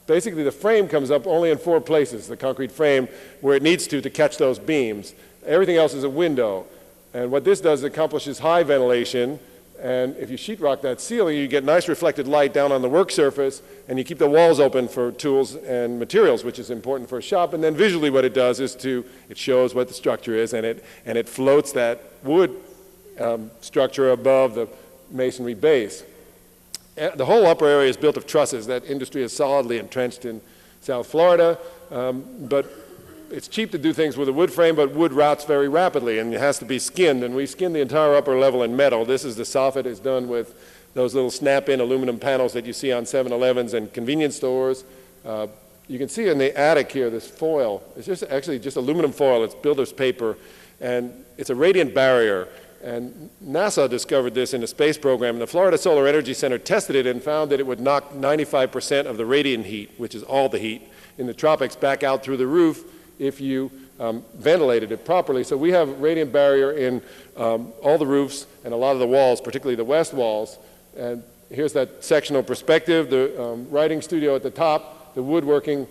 Basically, the frame comes up only in 4 places, the concrete frame, where it needs to catch those beams. Everything else is a window. And what this does is accomplishes high ventilation. And if you sheetrock that ceiling, you get nice reflected light down on the work surface, and you keep the walls open for tools and materials, which is important for a shop. And then visually what it does is it shows what the structure is, and it floats that wood structure above the masonry base. The whole upper area is built of trusses. That industry is solidly entrenched in South Florida, but it's cheap to do things with a wood frame, but wood rots very rapidly, and it has to be skinned, and we skin the entire upper level in metal. This is the soffit. It's done with those little snap-in aluminum panels that you see on 7-Elevens and convenience stores. You can see in the attic here this foil. It's actually just aluminum foil. It's builder's paper, and it's a radiant barrier. And NASA discovered this in the space program, and the Florida Solar Energy Center tested it and found that it would knock 95% of the radiant heat, which is all the heat, in the tropics back out through the roof if you ventilated it properly. So we have radiant barrier in all the roofs and a lot of the walls, particularly the west walls. And here's that sectional perspective, the writing studio at the top, the woodworking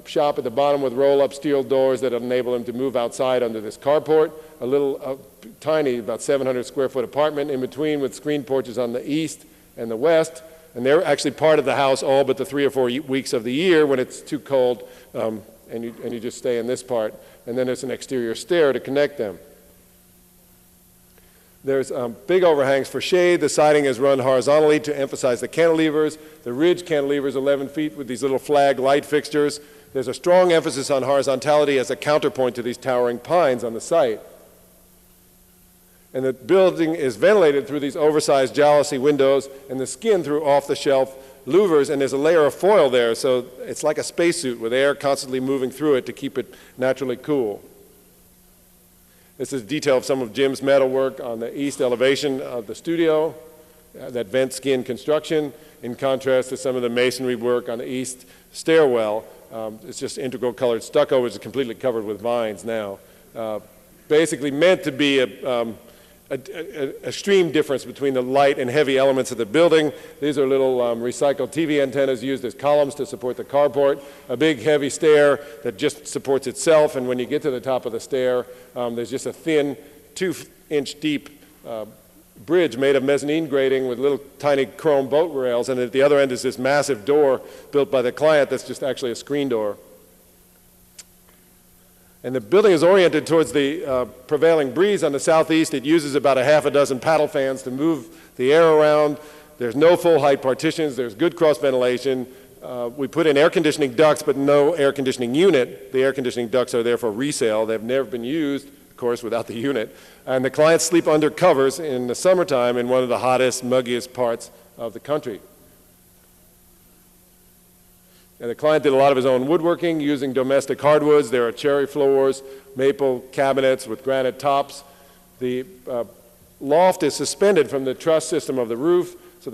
shop at the bottom with roll-up steel doors that enable them to move outside under this carport, a little tiny, about 700 square foot apartment in between with screen porches on the east and the west. And they're actually part of the house all but the 3 or 4 weeks of the year when it's too cold, and you just stay in this part. And then there's an exterior stair to connect them. There's big overhangs for shade. The siding is run horizontally to emphasize the cantilevers. The ridge cantilever is 11 feet with these little flag light fixtures. There's a strong emphasis on horizontality as a counterpoint to these towering pines on the site. And the building is ventilated through these oversized jalousie windows and the skin through off-the-shelf louvers, and there's a layer of foil there, so it's like a spacesuit with air constantly moving through it to keep it naturally cool. This is a detail of some of Jim's metalwork on the east elevation of the studio, that vent skin construction, in contrast to some of the masonry work on the east stairwell. It's just integral colored stucco, which is completely covered with vines now. Basically meant to be a extreme difference between the light and heavy elements of the building. These are little recycled TV antennas used as columns to support the carport, a big heavy stair that just supports itself, and when you get to the top of the stair, there's just a thin 2-inch deep bridge made of mezzanine grating with little tiny chrome boat rails, and at the other end is this massive door built by the client that's just actually a screen door. And the building is oriented towards the prevailing breeze on the southeast. It uses about a half a dozen paddle fans to move the air around. There's no full height partitions. There's good cross ventilation. We put in air conditioning ducts, but no air conditioning unit. The air conditioning ducts are there for resale. They've never been used, of course, without the unit. And the clients sleep under covers in the summertime in one of the hottest, muggiest parts of the country. And the client did a lot of his own woodworking using domestic hardwoods. There are cherry floors, maple cabinets with granite tops. The loft is suspended from the truss system of the roof, so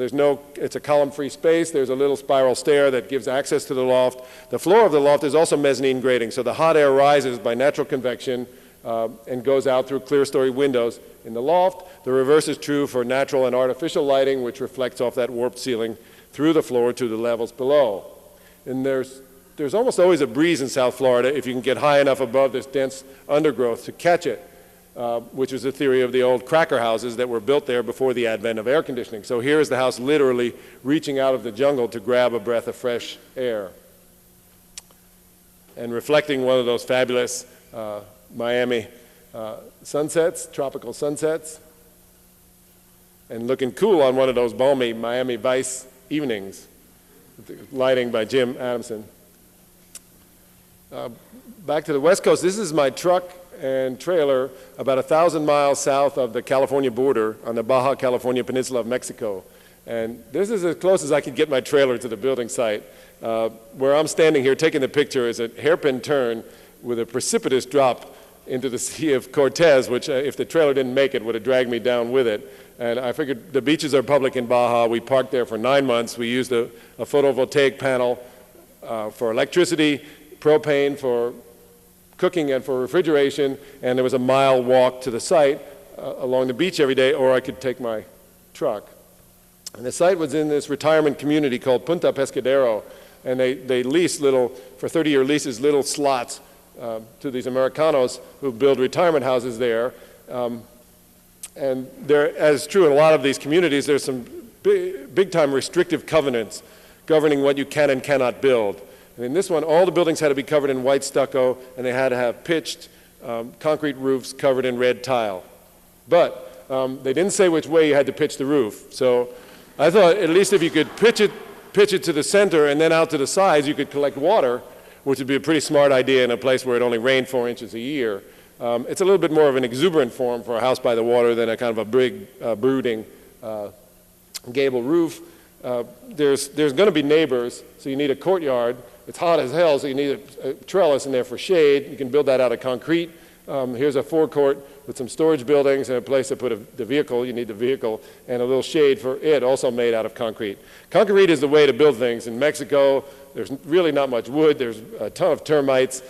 it's a column-free space. There's a little spiral stair that gives access to the loft. The floor of the loft is also mezzanine grating, so the hot air rises by natural convection and goes out through clear-story windows in the loft. The reverse is true for natural and artificial lighting, which reflects off that warped ceiling through the floor to the levels below. And there's almost always a breeze in South Florida if you can get high enough above this dense undergrowth to catch it, which is the theory of the old cracker houses that were built there before the advent of air conditioning. So here is the house literally reaching out of the jungle to grab a breath of fresh air and reflecting one of those fabulous Miami sunsets, tropical sunsets, and looking cool on one of those balmy Miami Vice evenings. Lighting by Jim Adamson. Back to the West Coast, this is my truck and trailer about 1,000 miles south of the California border on the Baja California Peninsula of Mexico. And this is as close as I could get my trailer to the building site. Where I'm standing here taking the picture is a hairpin turn with a precipitous drop into the Sea of Cortez, which if the trailer didn't make it would have dragged me down with it. And I figured the beaches are public in Baja. We parked there for 9 months. We used a photovoltaic panel for electricity, propane for cooking and for refrigeration, and there was a mile walk to the site along the beach every day, or I could take my truck. And the site was in this retirement community called Punta Pescadero, and they lease for 30-year leases, little slots to these Americanos who build retirement houses there. And there, as true in a lot of these communities, there's some big-time restrictive covenants governing what you can and cannot build. And in this one, all the buildings had to be covered in white stucco, and they had to have pitched concrete roofs covered in red tile. But they didn't say which way you had to pitch the roof. So I thought at least if you could pitch it to the center and then out to the sides, you could collect water, which would be a pretty smart idea in a place where it only rained 4 inches a year. It's a little bit more of an exuberant form for a house by the water than a kind of a big, brooding gable roof. There's going to be neighbors, so you need a courtyard. It's hot as hell, so you need a trellis in there for shade. You can build that out of concrete. Here's a forecourt with some storage buildings and a place to put the vehicle. You need the vehicle and a little shade for it, also made out of concrete. Concrete is the way to build things. In Mexico, there's really not much wood. There's a ton of termites.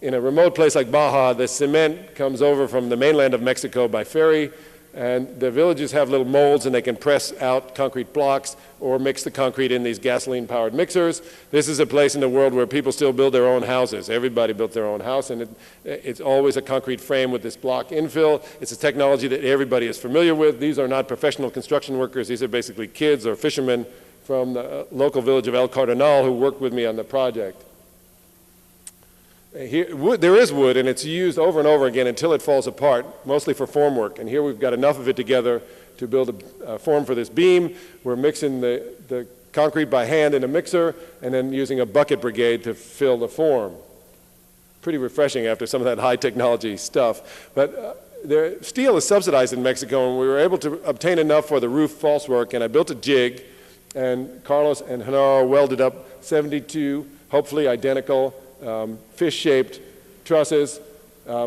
In a remote place like Baja, the cement comes over from the mainland of Mexico by ferry, and the villages have little molds, and they can press out concrete blocks or mix the concrete in these gasoline-powered mixers. This is a place in the world where people still build their own houses. Everybody built their own house, and it's always a concrete frame with this block infill. It's a technology that everybody is familiar with. These are not professional construction workers. These are basically kids or fishermen from the local village of El Cardinal who worked with me on the project. there is wood, and it's used over and over again until it falls apart, mostly for form work. And here we've got enough of it together to build a form for this beam. We're mixing the concrete by hand in a mixer, and then using a bucket brigade to fill the form. Pretty refreshing after some of that high technology stuff. But steel is subsidized in Mexico, and we were able to obtain enough for the roof false work, and I built a jig, and Carlos and Genaro welded up 72, hopefully identical, fish-shaped trusses.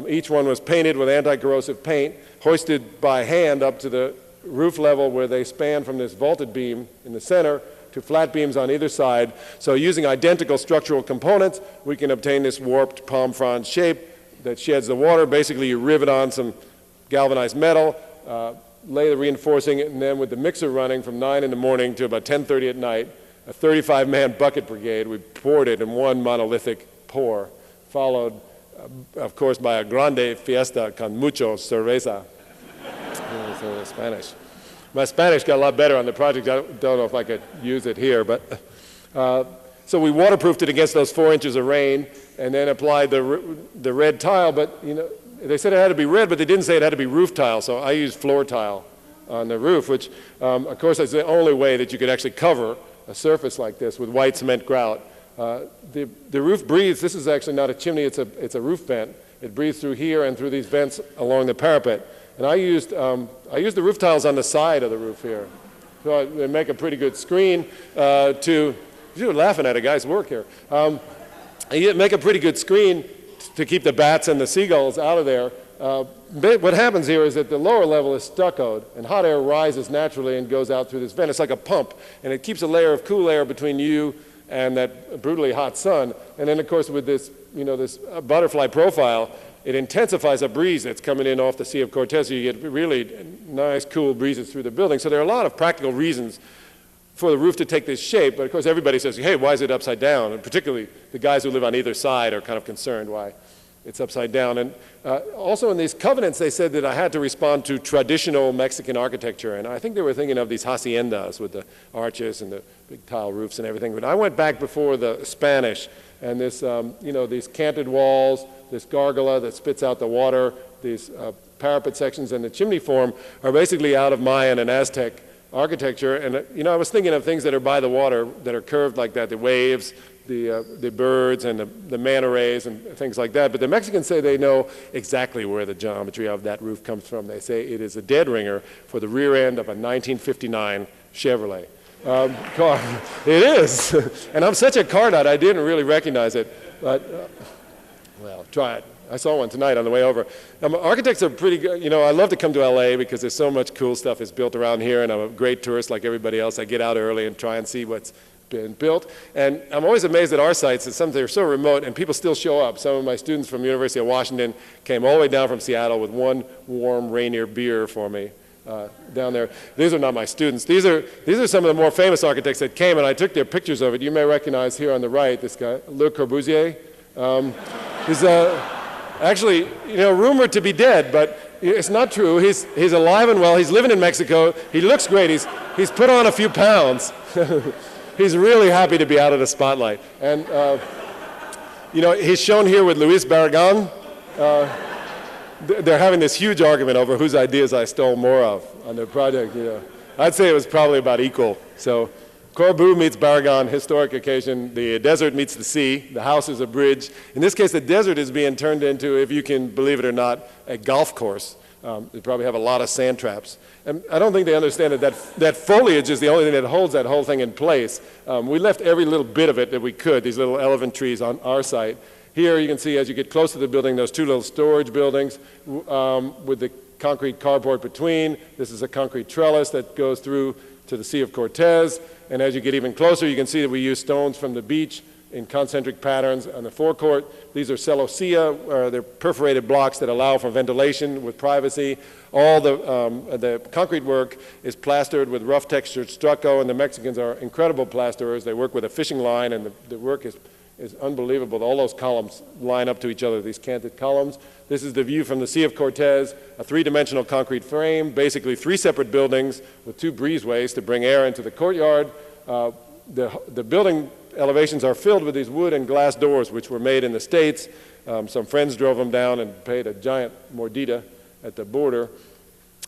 Each one was painted with anti-corrosive paint, hoisted by hand up to the roof level where they span from this vaulted beam in the center to flat beams on either side. So using identical structural components, we can obtain this warped palm frond shape that sheds the water. Basically, you rivet on some galvanized metal, lay the reinforcing, and then with the mixer running from 9 in the morning to about 10:30 at night, a 35-man bucket brigade, we poured it in one monolithic pour, followed, of course, by a grande fiesta con mucho cerveza. Spanish. My Spanish got a lot better on the project. I don't know if I could use it here, but so we waterproofed it against those 4 inches of rain, and then applied the red tile. But you know, they said it had to be red, but they didn't say it had to be roof tile. So I used floor tile on the roof, which, of course, is the only way that you could actually cover a surface like this with white cement grout. The roof breathes. This is actually not a chimney, it's a roof vent. It breathes through here and through these vents along the parapet. And I used the roof tiles on the side of the roof here. So they make a pretty good screen you're laughing at a guy's work here. You make a pretty good screen to keep the bats and the seagulls out of there. What happens here is that the lower level is stuccoed, and hot air rises naturally and goes out through this vent. It's like a pump, and it keeps a layer of cool air between you and that brutally hot sun. And then, of course, with this, this butterfly profile, it intensifies a breeze that's coming in off the Sea of Cortez, so you get really nice, cool breezes through the building. So there are a lot of practical reasons for the roof to take this shape, but of course everybody says, hey, why is it upside down? And particularly the guys who live on either side are kind of concerned why it's upside down. And also in these covenants, they said that I had to respond to traditional Mexican architecture, and I think they were thinking of these haciendas with the arches and the big tile roofs and everything. But I went back before the Spanish, and this, these canted walls, this gargola that spits out the water, these parapet sections and the chimney form are basically out of Mayan and Aztec architecture. And I was thinking of things that are by the water that are curved like that, the waves, the birds and the manta rays and things like that. But the Mexicans say they know exactly where the geometry of that roof comes from. They say it is a dead ringer for the rear end of a 1959 Chevrolet car. It is. And I'm such a car nut, I didn't really recognize it. But, well, try it. I saw one tonight on the way over. Architects are pretty good. I love to come to LA because there's so much cool stuff is built around here, and I'm a great tourist like everybody else. I get out early and try and see what's been built. And I'm always amazed at our sites that some they're so remote and people still show up. Some of my students from University of Washington came all the way down from Seattle with one warm Rainier beer for me down there. These are not my students. These are some of the more famous architects that came, and I took their pictures of it. You may recognize here on the right this guy, Le Corbusier. He's actually, rumored to be dead, but it's not true. He's alive and well. He's living in Mexico. He looks great. He's put on a few pounds. He's really happy to be out of the spotlight. And, he's shown here with Luis Barragan. They're having this huge argument over whose ideas I stole more of on their project. I'd say it was probably about equal. So Corbu meets Barragan, historic occasion. The desert meets the sea. The house is a bridge. In this case, the desert is being turned into, if you can believe it or not, a golf course. They probably have a lot of sand traps. And I don't think they understand that foliage is the only thing that holds that whole thing in place. We left every little bit of it that we could, these little elephant trees on our site. Here you can see as you get close to the building, those two little storage buildings with the concrete carport between. This is a concrete trellis that goes through to the Sea of Cortez. And as you get even closer, you can see that we use stones from the beach in concentric patterns on the forecourt. These are celosía, they're perforated blocks that allow for ventilation with privacy. All the concrete work is plastered with rough textured stucco, and the Mexicans are incredible plasterers. They work with a fishing line, and the work is unbelievable. All those columns line up to each other, these canted columns. This is the view from the Sea of Cortez, a three-dimensional concrete frame, basically 3 separate buildings with 2 breezeways to bring air into the courtyard. The building elevations are filled with these wood and glass doors, which were made in the States. Some friends drove them down and paid a giant mordida at the border.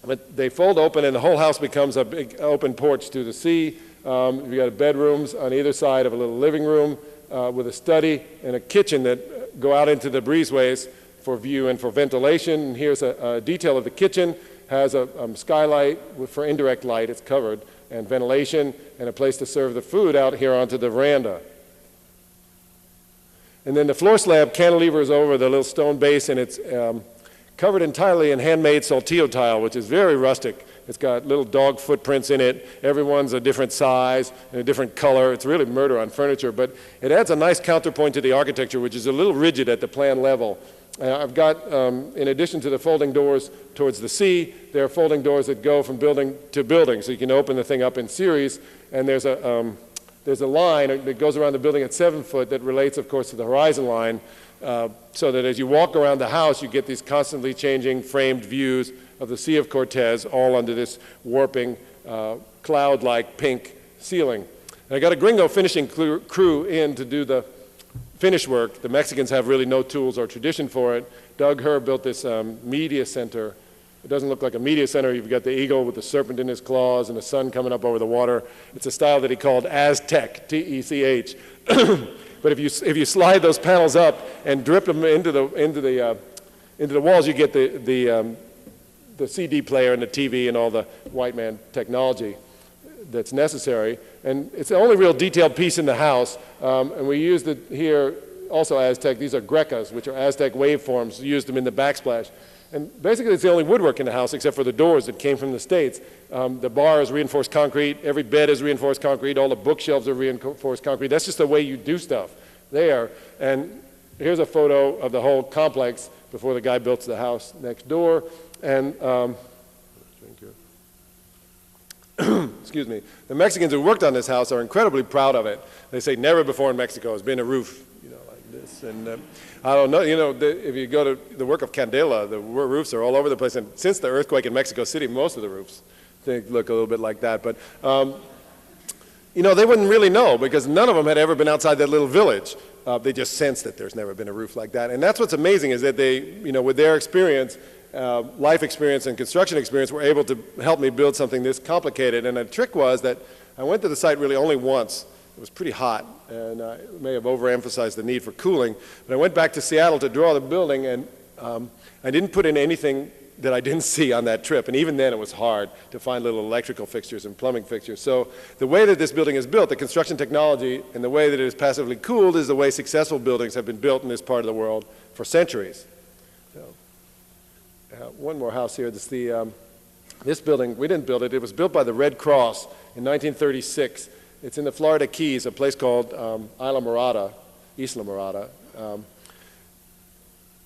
But they fold open and the whole house becomes a big open porch to the sea. You've got bedrooms on either side of a little living room with a study and a kitchen that go out into the breezeways for view and for ventilation. And here's a detail of the kitchen. Has a skylight for indirect light, it's covered, and ventilation, and a place to serve the food out here onto the veranda. And then the floor slab cantilevers over the little stone base, and it's covered entirely in handmade saltillo tile, which is very rustic. It's got little dog footprints in it. Everyone's a different size and a different color. It's really murder on furniture, but it adds a nice counterpoint to the architecture, which is a little rigid at the plan level. I've got, in addition to the folding doors towards the sea, there are folding doors that go from building to building, so you can open the thing up in series, and there's a line that goes around the building at 7 foot that relates, of course, to the horizon line, so that as you walk around the house, you get these constantly changing framed views of the Sea of Cortez, all under this warping, cloud-like pink ceiling. And I got a gringo finishing crew in to do the finish work. The Mexicans have really no tools or tradition for it. Doug Herr built this media center. It doesn't look like a media center. You've got the eagle with the serpent in his claws and the sun coming up over the water. It's a style that he called Aztec, T-E-C-H. But if you slide those panels up and drip them into the walls, you get the CD player and the TV and all the white man technology that's necessary. And it's the only real detailed piece in the house. And we used it here, also Aztec. These are Grecas, which are Aztec waveforms. We used them in the backsplash. And basically, it's the only woodwork in the house except for the doors that came from the States. The bar is reinforced concrete. Every bed is reinforced concrete. All the bookshelves are reinforced concrete. That's just the way you do stuff there. And here's a photo of the whole complex before the guy built the house next door. And excuse me, the Mexicans who worked on this house are incredibly proud of it. They say never before in Mexico has been a roof, like this. And I don't know, if you go to the work of Candela, the roofs are all over the place. And since the earthquake in Mexico City, most of the roofs look a little bit like that. But they wouldn't really know because none of them had ever been outside that little village. They just sensed that there's never been a roof like that. And that's what's amazing is that they, with their experience, life experience and construction experience, were able to help me build something this complicated. And the trick was that I went to the site really only once. It was pretty hot, and I may have overemphasized the need for cooling. But I went back to Seattle to draw the building, and I didn't put in anything that I didn't see on that trip. And even then, it was hard to find little electrical fixtures and plumbing fixtures. So the way that this building is built, the construction technology, and the way that it is passively cooled is the way successful buildings have been built in this part of the world for centuries. One more house here. This building, we didn't build it. It was built by the Red Cross in 1936. It's in the Florida Keys, a place called Isla Morada.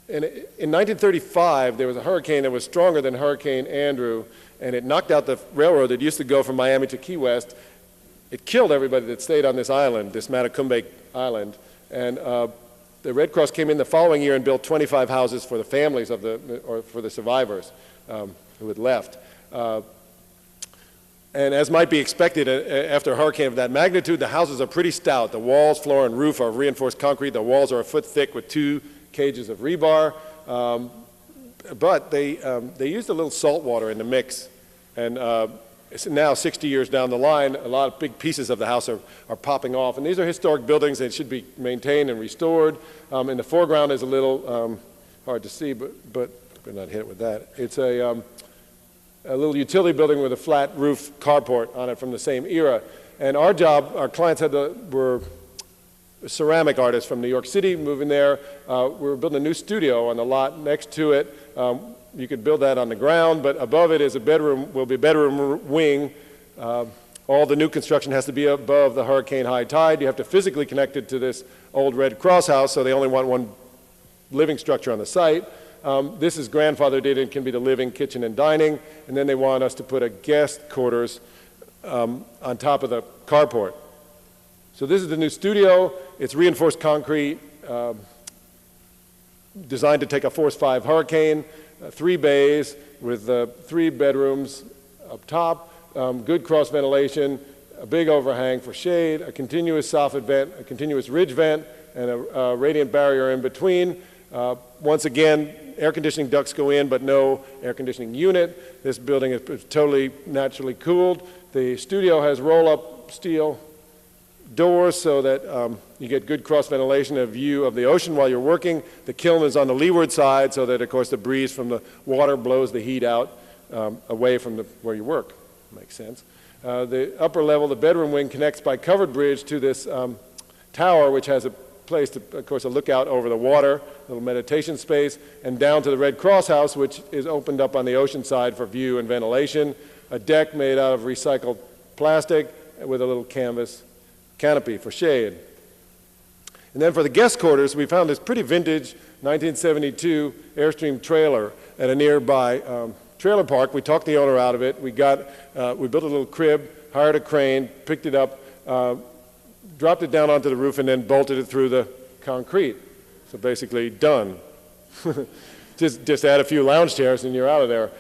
And in 1935, there was a hurricane that was stronger than Hurricane Andrew, and it knocked out the railroad that used to go from Miami to Key West. It killed everybody that stayed on this island, this Matacumbe Island. And the Red Cross came in the following year and built 25 houses for the families or for the survivors who had left. And as might be expected after a hurricane of that magnitude, the houses are pretty stout. The walls, floor, and roof are reinforced concrete. The walls are a foot thick with 2 cages of rebar. But they used a little salt water in the mix. And now, 60 years down the line, a lot of big pieces of the house are popping off. And these are historic buildings that should be maintained and restored. In the foreground is a little, hard to see, but we're not hit with that. It's a little utility building with a flat roof carport on it from the same era. And our clients were ceramic artists from New York City moving there. We were building a new studio on the lot next to it. You could build that on the ground, but above it is will be a bedroom wing. All the new construction has to be above the hurricane high tide. You have to physically connect it to this old Red Cross house, so they only want one living structure on the site. This is grandfathered in and can be the living, kitchen, and dining. And then they want us to put a guest quarters on top of the carport. So this is the new studio. It's reinforced concrete, designed to take a force 5 hurricane, 3 bays with 3 bedrooms up top, good cross ventilation, a big overhang for shade, a continuous soffit vent, a continuous ridge vent, and a radiant barrier in between. Once again, air conditioning ducts go in, but no air conditioning unit. This building is totally naturally cooled. The studio has roll-up steel doors so that you get good cross ventilation, a view of the ocean while you're working. The kiln is on the leeward side so that, of course, the breeze from the water blows the heat out away from where you work. Makes sense. The upper level, the bedroom wing, connects by covered bridge to this tower, which has a place to, of course, a lookout over the water, a little meditation space, and down to the Red Cross house, which is opened up on the ocean side for view and ventilation. A deck made out of recycled plastic with a little canvas canopy for shade. And then for the guest quarters, we found this pretty vintage 1972 Airstream trailer at a nearby trailer park. We talked the owner out of it. We built a little crib, hired a crane, picked it up, dropped it down onto the roof, and then bolted it through the concrete. So basically done. just add a few lounge chairs and you're out of there.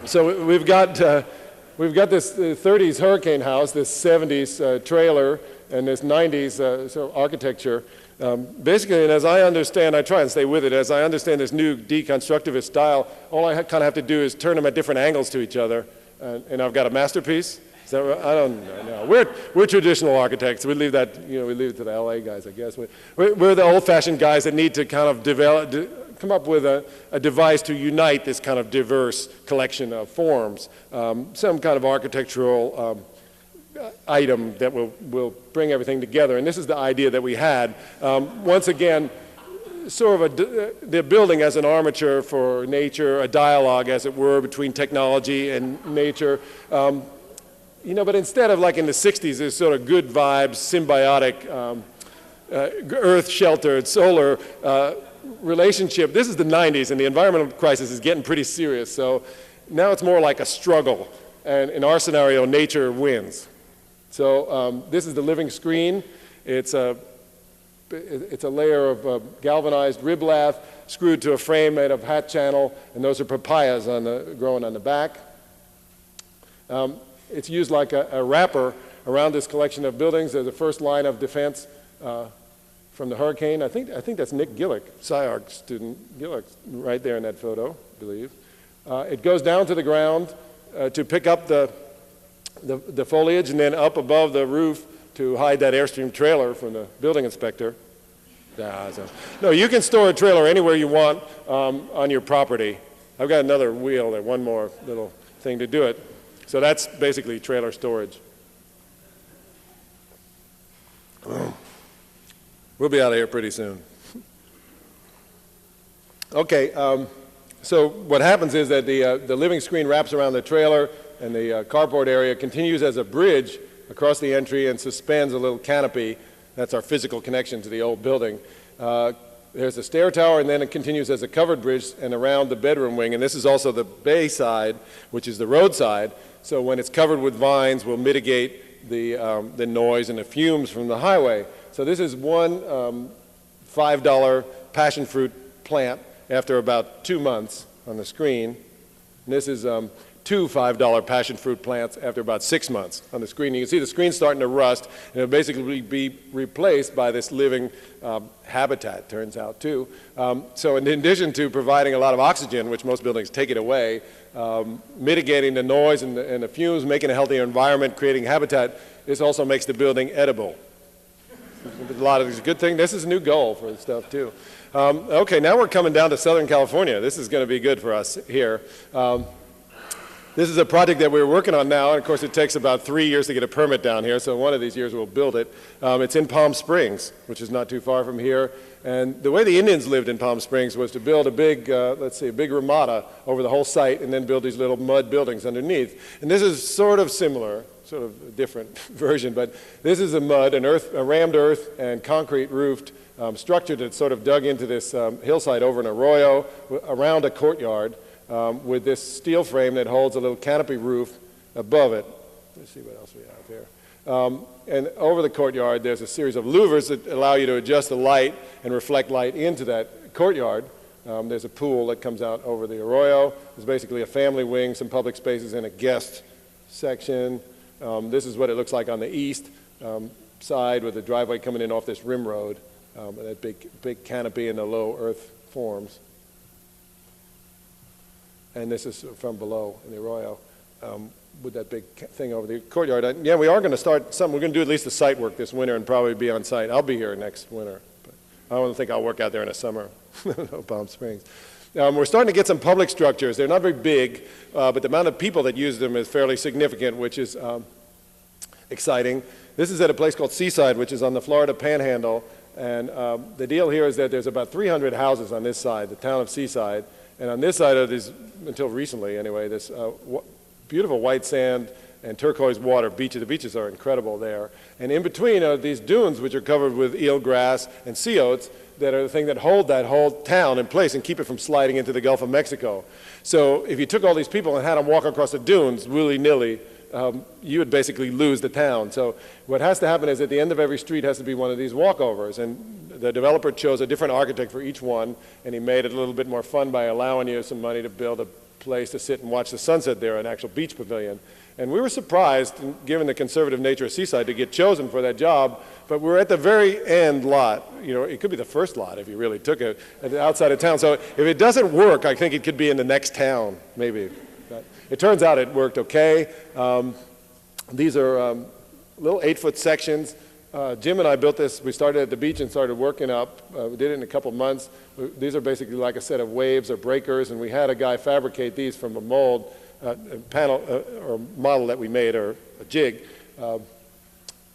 So we've got this 30s hurricane house, this 70s trailer, and this 90s sort of architecture. Basically, and as I understand, I try and stay with it, as I understand this new deconstructivist style, all I kind of have to do is turn them at different angles to each other, and I've got a masterpiece. Is that right? I don't know. We're traditional architects. We leave that, we leave it to the LA guys, I guess. We're the old-fashioned guys that need to kind of come up with a device to unite this kind of diverse collection of forms, some kind of architectural item that will bring everything together. And this is the idea that we had. Once again, sort of the building as an armature for nature, a dialogue, as it were, between technology and nature. But instead of like in the 60s, there's sort of good vibes, symbiotic, earth-sheltered, solar relationship. This is the 90s, and the environmental crisis is getting pretty serious. So now it's more like a struggle. And in our scenario, nature wins. So this is the living screen. It's a layer of galvanized rib lath screwed to a frame made of hat channel, and those are papayas growing on the back. It's used like a wrapper around this collection of buildings. There's the first line of defense from the hurricane. I think that's Nick Gillick, SCI-Arc student Gillick, right there in that photo, I believe. It goes down to the ground to pick up the foliage, and then up above the roof to hide that Airstream trailer from the building inspector. No, you can store a trailer anywhere you want on your property. I've got another wheel and one more little thing to do it. So that's basically trailer storage. We'll be out of here pretty soon. Okay, so what happens is that the living screen wraps around the trailer, and the carport area continues as a bridge across the entry and suspends a little canopy. That's our physical connection to the old building. There's a stair tower, and then it continues as a covered bridge and around the bedroom wing. And this is also the bay side, which is the road side. So when it's covered with vines, we'll mitigate the noise and the fumes from the highway. So this is one $5 passion fruit plant after about 2 months on the screen. And this is two $5 passion fruit plants after about 6 months on the screen. You can see the screen's starting to rust, and it'll basically be replaced by this living habitat, turns out, too. So in addition to providing a lot of oxygen, which most buildings take it away, mitigating the noise and the fumes, making a healthier environment, creating habitat, this also makes the building edible. A lot of these good things. This is a new goal for this stuff, too. Okay, now we're coming down to Southern California. This is going to be good for us here. This is a project that we're working on now, and of course it takes about 3 years to get a permit down here, so one of these years we'll build it. It's in Palm Springs, which is not too far from here, and the way the Indians lived in Palm Springs was to build a big, a big ramada over the whole site and then build these little mud buildings underneath. And this is sort of similar, sort of a different version, but this is a mud, a rammed earth and concrete roofed structure that's sort of dug into this hillside over an arroyo around a courtyard. With this steel frame that holds a little canopy roof above it. Let's see what else we have here. And over the courtyard, there's a series of louvers that allow you to adjust the light and reflect light into that courtyard. There's a pool that comes out over the arroyo. There's basically a family wing, some public spaces, and a guest section. This is what it looks like on the east side with the driveway coming in off this rim road. and that big canopy and the low earth forms. And this is from below in the arroyo with that big thing over the courtyard. Yeah, we are going to start something. We're going to do at least the site work this winter and probably be on site. I'll be here next winter, but I don't think I'll work out there in the summer. No, Palm Springs. We're starting to get some public structures. They're not very big, but the amount of people that use them is fairly significant, which is exciting. This is at a place called Seaside, which is on the Florida Panhandle. And the deal here is that there's about 300 houses on this side, the town of Seaside. And on this side of this, until recently anyway, this beautiful white sand and turquoise water beaches. The beaches are incredible there. And in between are these dunes, which are covered with eelgrass and sea oats, that are the thing that hold that whole town in place and keep it from sliding into the Gulf of Mexico. So if you took all these people and had them walk across the dunes willy-nilly, you would basically lose the town. So what has to happen is at the end of every street has to be one of these walkovers. And the developer chose a different architect for each one, and he made it a little bit more fun by allowing you some money to build a place to sit and watch the sunset there, an actual beach pavilion. And we were surprised, given the conservative nature of Seaside, to get chosen for that job. But we're at the very end lot. You know, it could be the first lot if you really took it at the outside of town. So if it doesn't work, I think it could be in the next town, maybe. But it turns out it worked okay. These are little 8-foot sections. Jim and I built this. We started at the beach and started working up. We did it in a couple months. These are basically like a set of waves or breakers, and we had a guy fabricate these from a mold, a panel or model that we made, or a jig,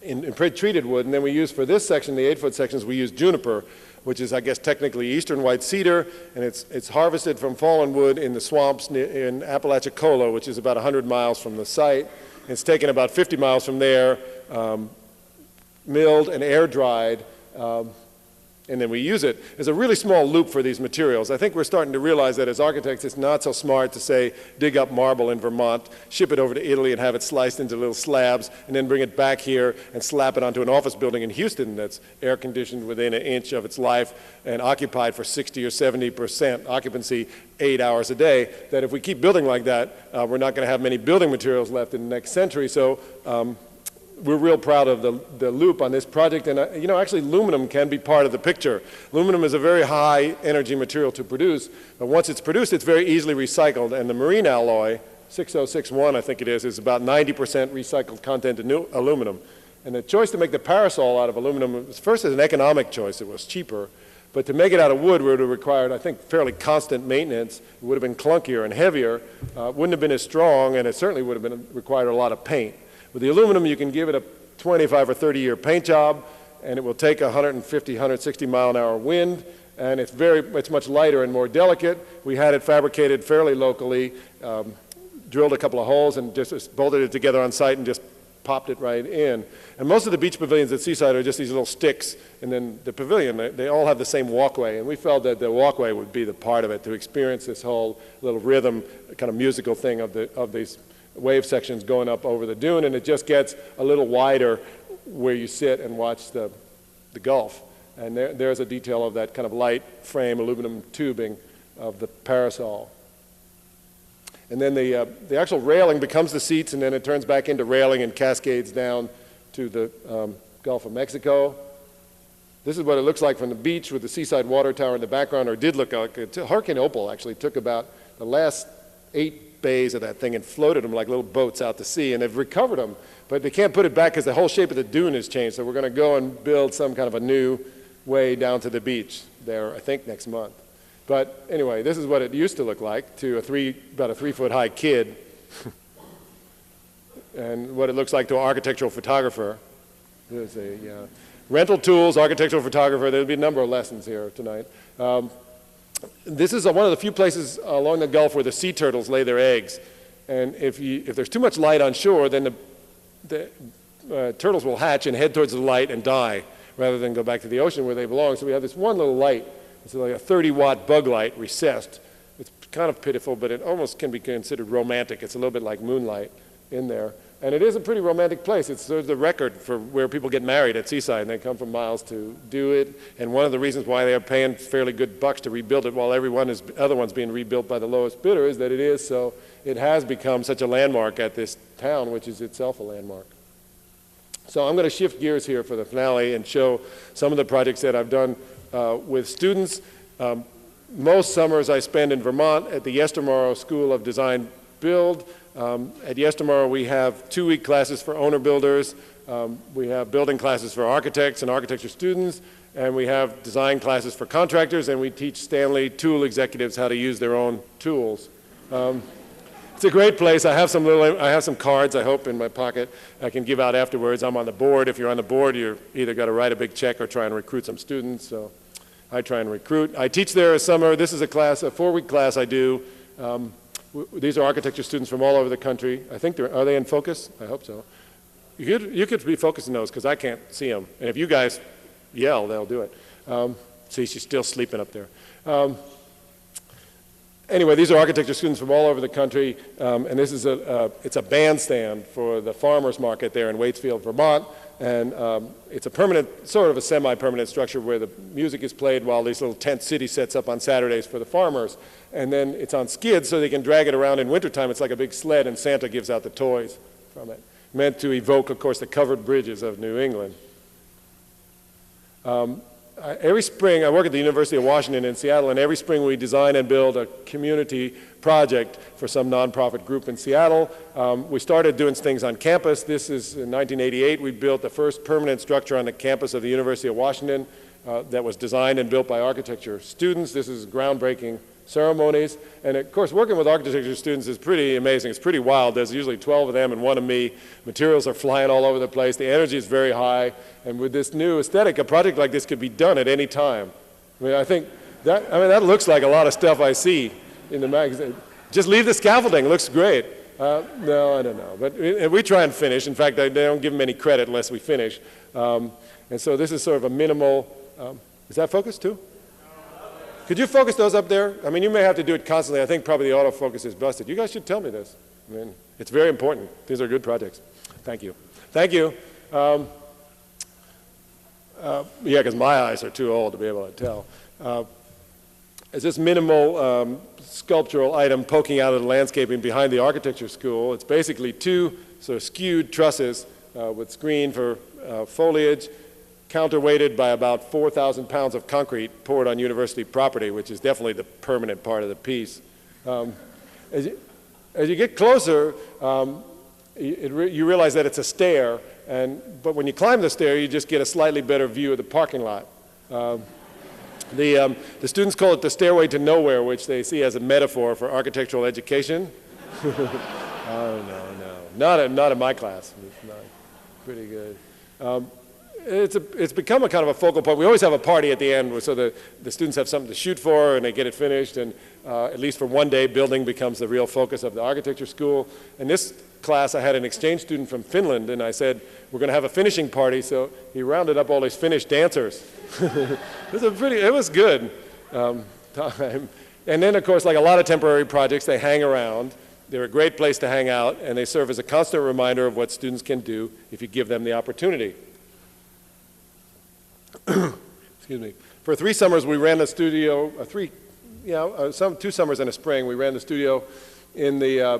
in pre-treated wood. And then we used, for this section, the 8-foot sections, we used juniper, which is, I guess, technically eastern white cedar, and it's harvested from fallen wood in the swamps in Apalachicola, which is about 100 miles from the site. It's taken about 50 miles from there, milled and air dried, and then we use it. There's a really small loop for these materials. I think we're starting to realize that as architects, it's not so smart to say, dig up marble in Vermont, ship it over to Italy and have it sliced into little slabs, and then bring it back here and slap it onto an office building in Houston that's air conditioned within an inch of its life and occupied for 60 or 70% occupancy 8 hours a day. That if we keep building like that, we're not going to have many building materials left in the next century. So we're real proud of the loop on this project, and you know, actually aluminum can be part of the picture. Aluminum is a very high energy material to produce, but once it's produced, it's very easily recycled, and the marine alloy, 6061 I think it is about 90% recycled content in aluminum. And the choice to make the parasol out of aluminum was first as an economic choice. It was cheaper, but to make it out of wood would have required, I think, fairly constant maintenance. It would have been clunkier and heavier, wouldn't have been as strong, and it certainly would have required a lot of paint. With the aluminum, you can give it a 25 or 30-year paint job, and it will take 150, 160 mile an hour wind, and it's much lighter and more delicate. We had it fabricated fairly locally, drilled a couple of holes and just bolted it together on site and just popped it right in. And most of the beach pavilions at Seaside are just these little sticks, and then the pavilion, they all have the same walkway, and we felt that the walkway would be the part of it to experience this whole little rhythm, kind of musical thing of these wave sections going up over the dune, and it just gets a little wider where you sit and watch the Gulf. And there's a detail of that kind of light frame aluminum tubing of the parasol. And then the actual railing becomes the seats, and then it turns back into railing and cascades down to the Gulf of Mexico. This is what it looks like from the beach with the Seaside Water Tower in the background, or did look like. Hurricane Opal actually took about the last 8 bays of that thing and floated them like little boats out to sea, and they've recovered them, but they can't put it back because the whole shape of the dune has changed. So we're going to go and build some kind of a new way down to the beach there, I think, next month. But anyway, this is what it used to look like to about a 3-foot high kid, and what it looks like to an architectural photographer. There's a rental tools, architectural photographer. There'll be a number of lessons here tonight. This is one of the few places along the Gulf where the sea turtles lay their eggs. And if there's too much light on shore, then the turtles will hatch and head towards the light and die, rather than go back to the ocean where they belong. So we have this one little light. It's like a 30-watt bug light recessed. It's kind of pitiful, but it almost can be considered romantic. It's a little bit like moonlight in there. And it is a pretty romantic place. It's sort of the record for where people get married at Seaside, and they come from miles to do it. And one of the reasons why they are paying fairly good bucks to rebuild it while other one's being rebuilt by the lowest bidder is that it has become such a landmark at this town, which is itself a landmark. So I'm going to shift gears here for the finale and show some of the projects that I've done with students. Most summers I spend in Vermont at the Yestermorrow School of Design Build. At Yestermorrow we have 2-week classes for owner builders. We have building classes for architects and architecture students, and we have design classes for contractors, and we teach Stanley tool executives how to use their own tools. It's a great place. I have some cards, I hope, in my pocket I can give out afterwards. I'm on the board. If you're on the board, you're either got to write a big check or try and recruit some students. So I try and recruit. I teach there a summer. This is a class, a 4-week class I do. These are architecture students from all over the country. I think are they in focus? I hope so. You could be focusing those because I can't see them. And if you guys yell, they'll do it. See, she's still sleeping up there. Anyway, these are architecture students from all over the country, and this is it's a bandstand for the farmers market there in Waitsfield, Vermont, and it's a permanent, sort of a semi-permanent structure where the music is played while these little tent city sets up on Saturdays for the farmers, and then it's on skids so they can drag it around in wintertime. It's like a big sled, and Santa gives out the toys from it, meant to evoke, of course, the covered bridges of New England. Every spring, I work at the University of Washington in Seattle, and every spring we design and build a community project for some nonprofit group in Seattle. We started doing things on campus. This is in 1988. We built the first permanent structure on the campus of the University of Washington that was designed and built by architecture students. This is groundbreaking ceremonies. And of course, working with architecture students is pretty amazing. It's pretty wild. There's usually 12 of them and 1 of me. Materials are flying all over the place. The energy is very high. And with this new aesthetic, a project like this could be done at any time. I mean, I think that looks like a lot of stuff I see in the magazine. Just leave the scaffolding. It looks great. No, I don't know. But we try and finish. In fact, they don't give them any credit unless we finish. And so this is sort of a minimal. Is that focused too? Could you focus those up there? I mean, you may have to do it constantly. I think probably the autofocus is busted. You guys should tell me this. I mean, it's very important. These are good projects. Thank you. Thank you. Yeah, because my eyes are too old to be able to tell. It's this minimal sculptural item poking out of the landscaping behind the architecture school. It's basically 2 sort of skewed trusses with screen for foliage, counterweighted by about 4,000 pounds of concrete poured on university property, which is definitely the permanent part of the piece. As you get closer, you realize that it's a stair, but when you climb the stair, you just get a slightly better view of the parking lot. The students call it the stairway to nowhere, which they see as a metaphor for architectural education. Oh, no. Not in my class. It's not pretty good. It's become a kind of a focal point. We always have a party at the end so the students have something to shoot for and they get it finished, and at least for one day, building becomes the real focus of the architecture school. In this class, I had an exchange student from Finland, and I said, we're going to have a finishing party, so he rounded up all these Finnish dancers. It was good time. And then, of course, like a lot of temporary projects, they hang around. They're a great place to hang out, and they serve as a constant reminder of what students can do if you give them the opportunity. Excuse me. For 3 summers, we ran the studio. 2 summers and a spring, we ran the studio in the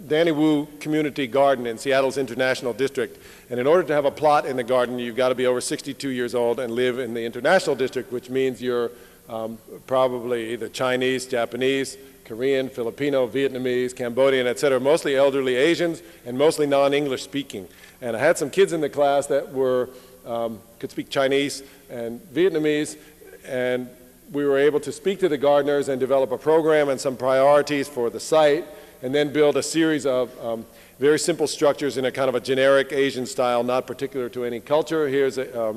Danny Wu Community Garden in Seattle's International District. And in order to have a plot in the garden, you've got to be over 62 years old and live in the International District, which means you're probably either Chinese, Japanese, Korean, Filipino, Vietnamese, Cambodian, etc., mostly elderly Asians and mostly non-English speaking. And I had some kids in the class that could speak Chinese and Vietnamese, and we were able to speak to the gardeners and develop a program and some priorities for the site, and then build a series of very simple structures in a kind of a generic Asian style, not particular to any culture. Here's a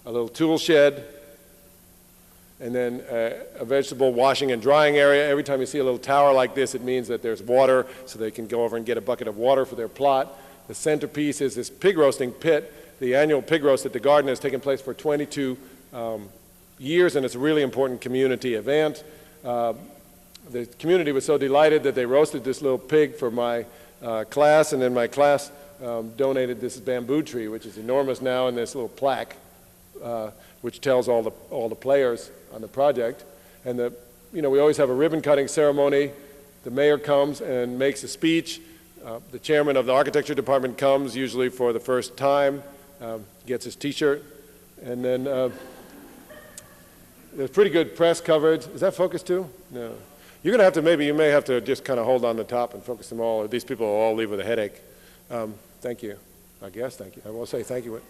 little tool shed, and then a vegetable washing and drying area. Every time you see a little tower like this, it means that there's water, so they can go over and get a bucket of water for their plot. The centerpiece is this pig roasting pit. The annual pig roast at the garden has taken place for 22 years, and it's a really important community event. The community was so delighted that they roasted this little pig for my class, and then my class donated this bamboo tree, which is enormous now, and this little plaque, which tells all the players on the project. And we always have a ribbon cutting ceremony. The mayor comes and makes a speech. The chairman of the architecture department comes usually for the first time, gets his t-shirt, and then there's pretty good press coverage. Is that focused too? No. You're going to have to, maybe you may have to just kind of hold on the top and focus them all, or these people will all leave with a headache. Thank you. I guess thank you. I will say thank you.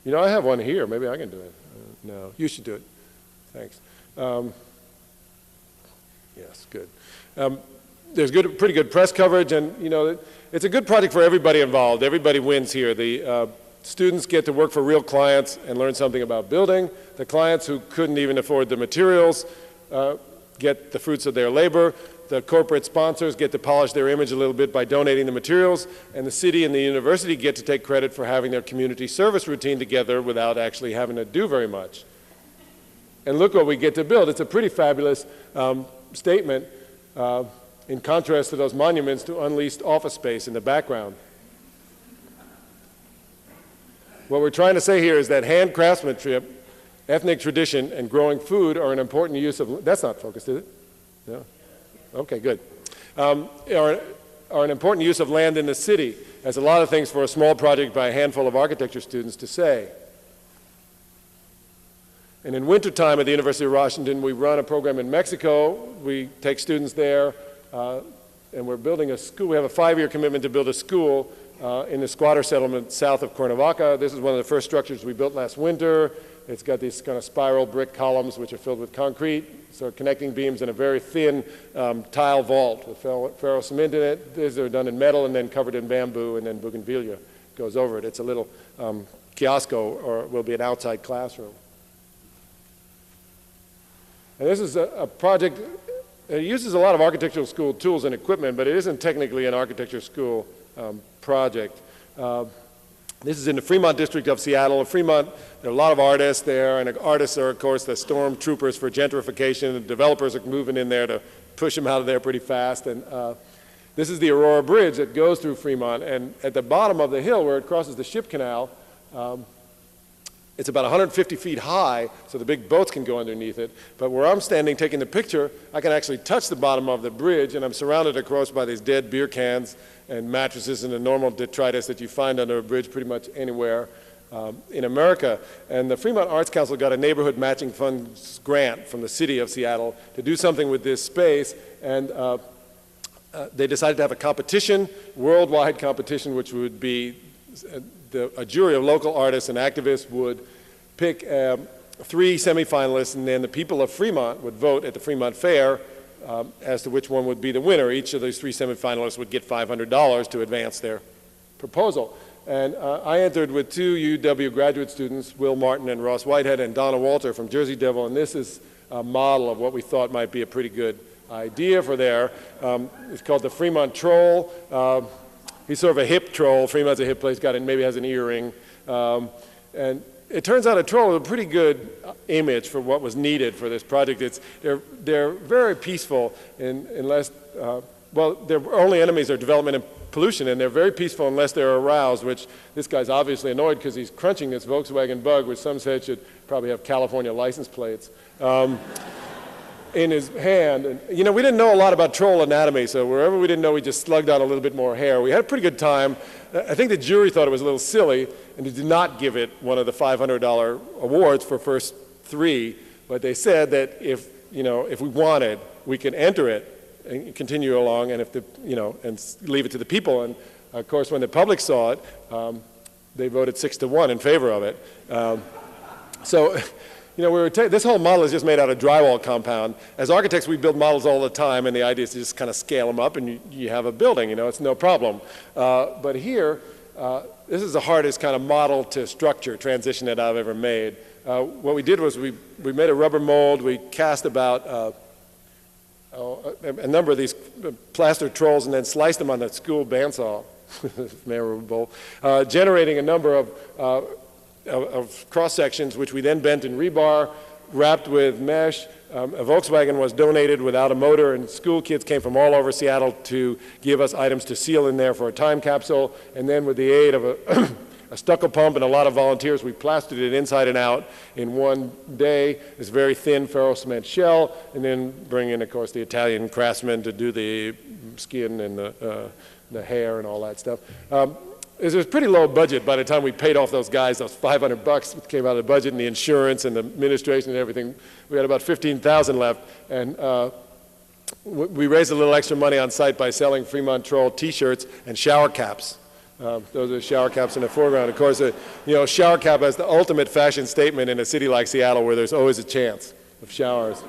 You know, I have one here. Maybe I can do it. No, you should do it. Thanks. Yes, good. There's pretty good press coverage, and you know, it's a good project for everybody involved. Everybody wins here. The students get to work for real clients and learn something about building. The clients who couldn't even afford the materials get the fruits of their labor. The corporate sponsors get to polish their image a little bit by donating the materials, and the city and the university get to take credit for having their community service routine together without actually having to do very much. And look what we get to build. It's a pretty fabulous statement in contrast to those monuments to unleased office space in the background. What we're trying to say here is that hand craftsmanship, ethnic tradition, and growing food are an important use of, that's not focused, is it? No? Okay, good. Are an important use of land in the city. There's a lot of things for a small project by a handful of architecture students to say. And in wintertime at the University of Washington, we run a program in Mexico. We take students there, and we're building a school. We have a 5-year commitment to build a school in the squatter settlement south of Cuernavaca. This is one of the first structures we built last winter. It's got these kind of spiral brick columns which are filled with concrete, so connecting beams and a very thin tile vault with ferro cement in it. These are done in metal and then covered in bamboo, and then bougainvillea goes over it. It's a little kiosco, or it will be an outside classroom. And this is a project, it uses a lot of architectural school tools and equipment, but it isn't technically an architecture school project. This is in the Fremont district of Seattle. In Fremont, there are a lot of artists there, and artists are, of course, the storm troopers for gentrification. The developers are moving in there to push them out of there pretty fast. And this is the Aurora Bridge that goes through Fremont. And at the bottom of the hill where it crosses the ship canal, it's about 150 feet high, so the big boats can go underneath it. But where I'm standing taking the picture, I can actually touch the bottom of the bridge, and I'm surrounded across by these dead beer cans and mattresses and the normal detritus that you find under a bridge pretty much anywhere in America. And the Fremont Arts Council got a neighborhood matching funds grant from the city of Seattle to do something with this space, and they decided to have a competition, worldwide competition, which would be a jury of local artists and activists would pick 3 semifinalists, and then the people of Fremont would vote at the Fremont Fair as to which one would be the winner. Each of those 3 semifinalists would get $500 to advance their proposal. And I entered with 2 UW graduate students, Will Martin and Ross Whitehead, and Donna Walter from Jersey Devil, and this is a model of what we thought might be a pretty good idea for there. It's called the Fremont Troll. He's sort of a hip troll. Fremont's a hip place, maybe has an earring. And it turns out a troll is a pretty good image for what was needed for this project. They're very peaceful unless, well, their only enemies are development and pollution, and they're very peaceful unless they're aroused, which this guy's obviously annoyed because he's crunching this Volkswagen Bug, which some said should probably have California license plates. In his hand. And, you know, we didn't know a lot about troll anatomy, so wherever we didn't know, we just slugged out a little bit more hair. We had a pretty good time. I think the jury thought it was a little silly, and they did not give it one of the $500 awards for first 3, but they said that if we wanted, we could enter it and continue along, and and leave it to the people. And of course, when the public saw it, they voted 6-1 in favor of it. This whole model is just made out of drywall compound. As architects, we build models all the time, and the idea is to just kind of scale them up, and you have a building, it's no problem. But here, this is the hardest kind of model to structure transition that I've ever made. What we did was we made a rubber mold. We cast about a number of these plaster trolls and then sliced them on the school bandsaw, memorable, generating a number of cross-sections, which we then bent in rebar, wrapped with mesh. A Volkswagen was donated without a motor, and school kids came from all over Seattle to give us items to seal in there for a time capsule. And then with the aid of a stucco pump and a lot of volunteers. We plastered it inside and out in one day, this very thin ferro cement shell, and then bring in, of course, the Italian craftsmen to do the skin and the hair and all that stuff. It was pretty low budget by the time we paid off those guys, those $500 came out of the budget, and the insurance and the administration and everything. We had about $15,000 left, and we raised a little extra money on site by selling Fremont Troll T-shirts and shower caps. Those are shower caps in the foreground. Of course, shower cap has the ultimate fashion statement in a city like Seattle, where there's always a chance of showers.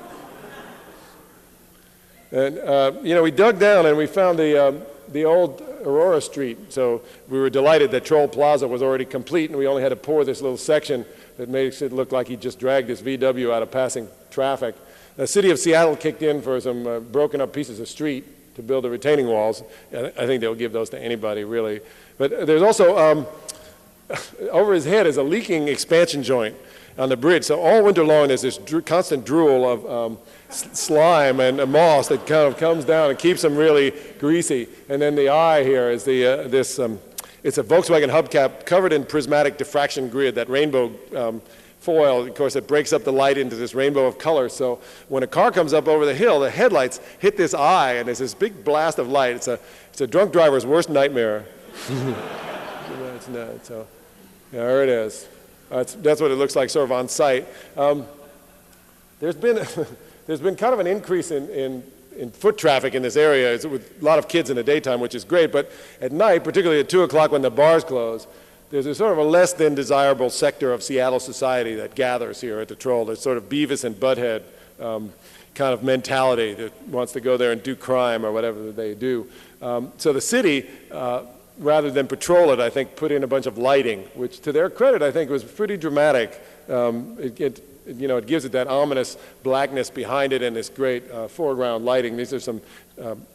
And we dug down and we found the old Aurora Street. So we were delighted that Troll Plaza was already complete, and we only had to pour this little section that makes it look like he just dragged his VW out of passing traffic. The city of Seattle kicked in for some broken up pieces of street to build the retaining walls. I think they'll give those to anybody, really. But there's also, over his head is a leaking expansion joint on the bridge. So all winter long there's this constant drool of slime and moss that kind of comes down and keeps them really greasy. And then the eye here is it's a Volkswagen hubcap covered in prismatic diffraction grid, that rainbow foil. Of course, it breaks up the light into this rainbow of colors. So when a car comes up over the hill, the headlights hit this eye, and there's this big blast of light. It's a drunk driver's worst nightmare. It's not, so there it is. That's what it looks like sort of on site. There's been kind of an increase in foot traffic in this area. It's with a lot of kids in the daytime, which is great, but at night, particularly at 2 o'clock when the bars close, there's a sort of a less than desirable sector of Seattle society that gathers here at the Troll. There's sort of Beavis and Butthead kind of mentality that wants to go there and do crime or whatever they do. So the city, rather than patrol it, I think put in a bunch of lighting, which to their credit I think was pretty dramatic. It gives it that ominous blackness behind it and this great foreground lighting. These are some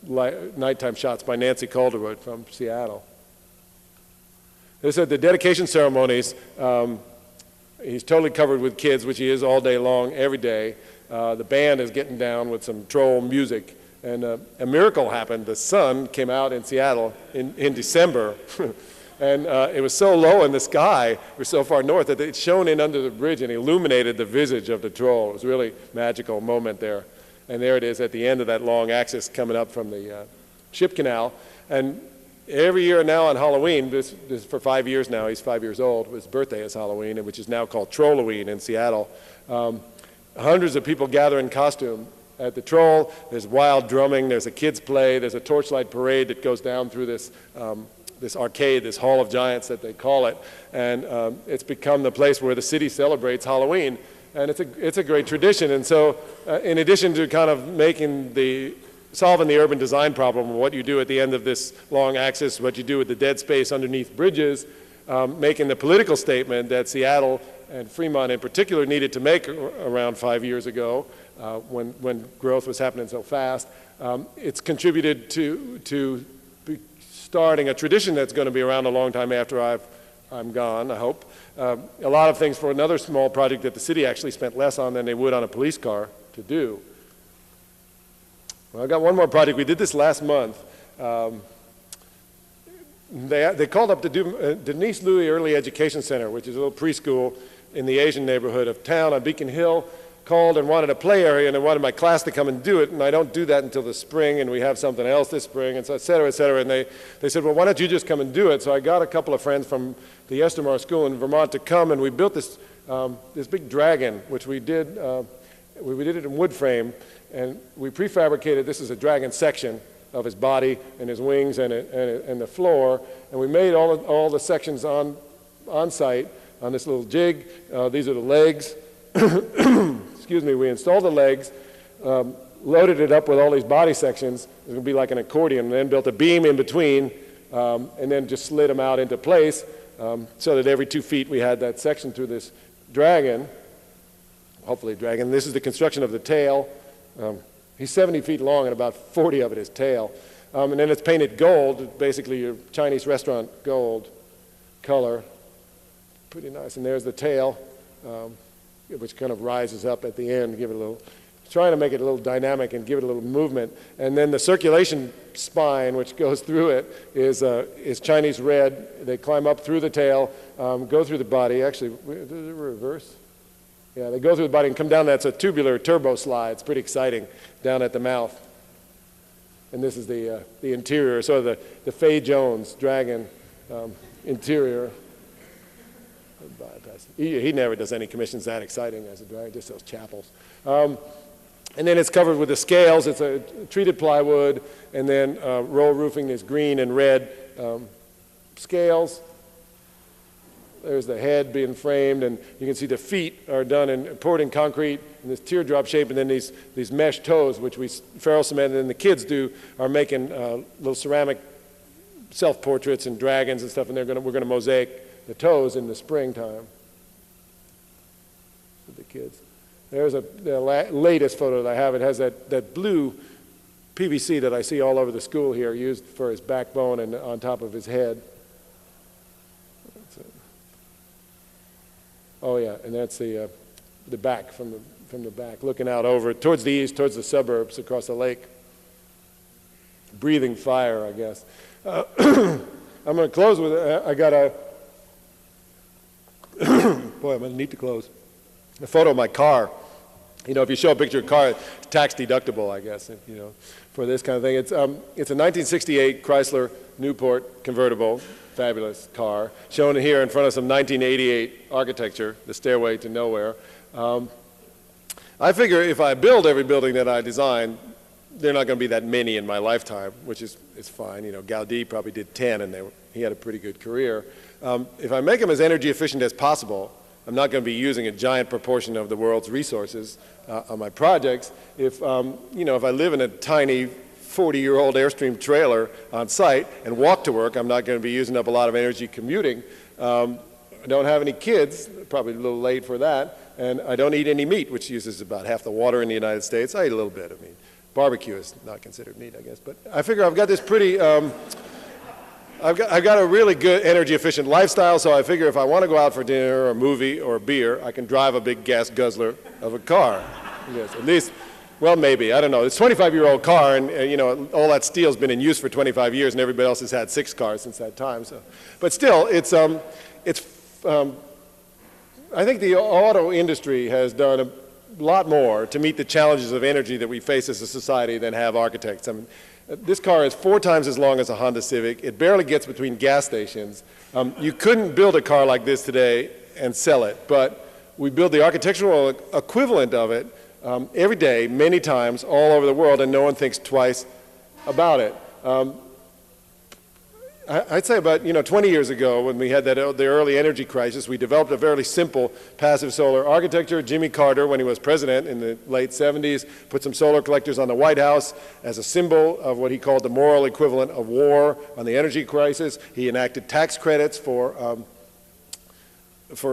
nighttime shots by Nancy Calderwood from Seattle. This is the dedication ceremonies. He's totally covered with kids, which he is all day long, every day. The band is getting down with some Troll music. And a miracle happened. The sun came out in Seattle in December. And it was so low in the sky, we're so far north, that it shone in under the bridge and illuminated the visage of the Troll. It was a really magical moment there. And there it is at the end of that long axis coming up from the ship canal. And every year now on Halloween, this is for 5 years now, he's 5 years old, his birthday is Halloween, which is now called Trolloween in Seattle. Hundreds of people gather in costume at the Troll. There's wild drumming, there's a kids' play, there's a torchlight parade that goes down through this arcade, this Hall of Giants that they call it, and it's become the place where the city celebrates Halloween, and it's a great tradition. And so in addition to kind of solving the urban design problem of what you do at the end of this long axis, what you do with the dead space underneath bridges, making the political statement that Seattle and Fremont in particular needed to make around 5 years ago, when growth was happening so fast, it's contributed to starting a tradition that's going to be around a long time after I'm gone, I hope. A lot of things for another small project that the city actually spent less on than they would on a police car to do. Well, I've got one more project. We did this last month. They called up the Denise Louis Early Education Center, which is a little preschool in the Asian neighborhood of town on Beacon Hill, called and wanted a play area, and they wanted my class to come and do it, and I don't do that until the spring, and we have something else this spring, and so et cetera, and they said, well, why don't you just come and do it? So I got a couple of friends from the Estamar School in Vermont to come, and we built this big dragon, which we did it in wood frame, and we prefabricated, this is a dragon section of his body and his wings and the floor, and we made all the sections on site on this little jig. These are the legs. Excuse me, we installed the legs, loaded it up with all these body sections. It was going to be like an accordion, and then built a beam in between, and then just slid them out into place so that every 2 feet we had that section through this dragon, hopefully dragon. This is the construction of the tail. He's 70 feet long, and about 40 of it is tail. And then it's painted gold, basically your Chinese restaurant gold color. Pretty nice. And there's the tail, which kind of rises up at the end, give it a little trying to make it a little dynamic and give it a little movement. And then the circulation spine, which goes through it, is Chinese red. They climb up through the tail, go through the body. Actually, does it reverse? Yeah, they go through the body and come down. That's a tubular turbo slide. It's pretty exciting down at the mouth. And this is the interior, sort of the Faye Jones dragon interior. He never does any commissions that exciting as a dragon, just those chapels. And then it's covered with the scales. It's a treated plywood, and then roll roofing is green and red scales. There's the head being framed, and you can see the feet are done and poured in concrete in this teardrop shape, and then these mesh toes, which we ferrule cement, and then the kids are making little ceramic self-portraits and dragons and stuff, and we're gonna mosaic the toes in the springtime with the kids. There's the latest photo that I have. It has that blue PVC that I see all over the school here, used for his backbone and on top of his head. Oh yeah, and that's the back from the back, looking out over towards the east, towards the suburbs across the lake. Breathing fire, I guess. I'm going to close with I got a boy. I'm going to need to close. A photo of my car. You know, if you show a picture of a car, it's tax deductible, I guess. You know, for this kind of thing. It's a 1968 Chrysler Newport convertible. Fabulous car, shown here in front of some 1988 architecture, the Stairway to Nowhere. I figure if I build every building that I design, there are not going to be that many in my lifetime, which is fine. You know, Gaudí probably did 10, and he had a pretty good career. If I make them as energy efficient as possible, I'm not going to be using a giant proportion of the world's resources on my projects. If if I live in a tiny 40-year-old Airstream trailer on site and walk to work, I'm not going to be using up a lot of energy commuting. I don't have any kids, probably a little late for that, and I don't eat any meat, which uses about half the water in the United States. I eat a little bit. I mean, barbecue is not considered meat, I guess, but I figure I've got this pretty, I've got a really good energy efficient lifestyle, so I figure if I want to go out for dinner or a movie or a beer, I can drive a big gas guzzler of a car. Yes, at least. Well, maybe. I don't know. It's a 25-year-old car, and you know, all that steel's been in use for 25 years, and everybody else has had 6 cars since that time. So, but still, I think the auto industry has done a lot more to meet the challenges of energy that we face as a society than have architects. I mean, this car is 4 times as long as a Honda Civic. It barely gets between gas stations. You couldn't build a car like this today and sell it, but we build the architectural equivalent of it every day, many times, all over the world, and no one thinks twice about it. I'd say about 20 years ago, when we had the early energy crisis, we developed a fairly simple passive solar architecture. Jimmy Carter, when he was president in the late 70s, put some solar collectors on the White House as a symbol of what he called the moral equivalent of war on the energy crisis. He enacted tax credits for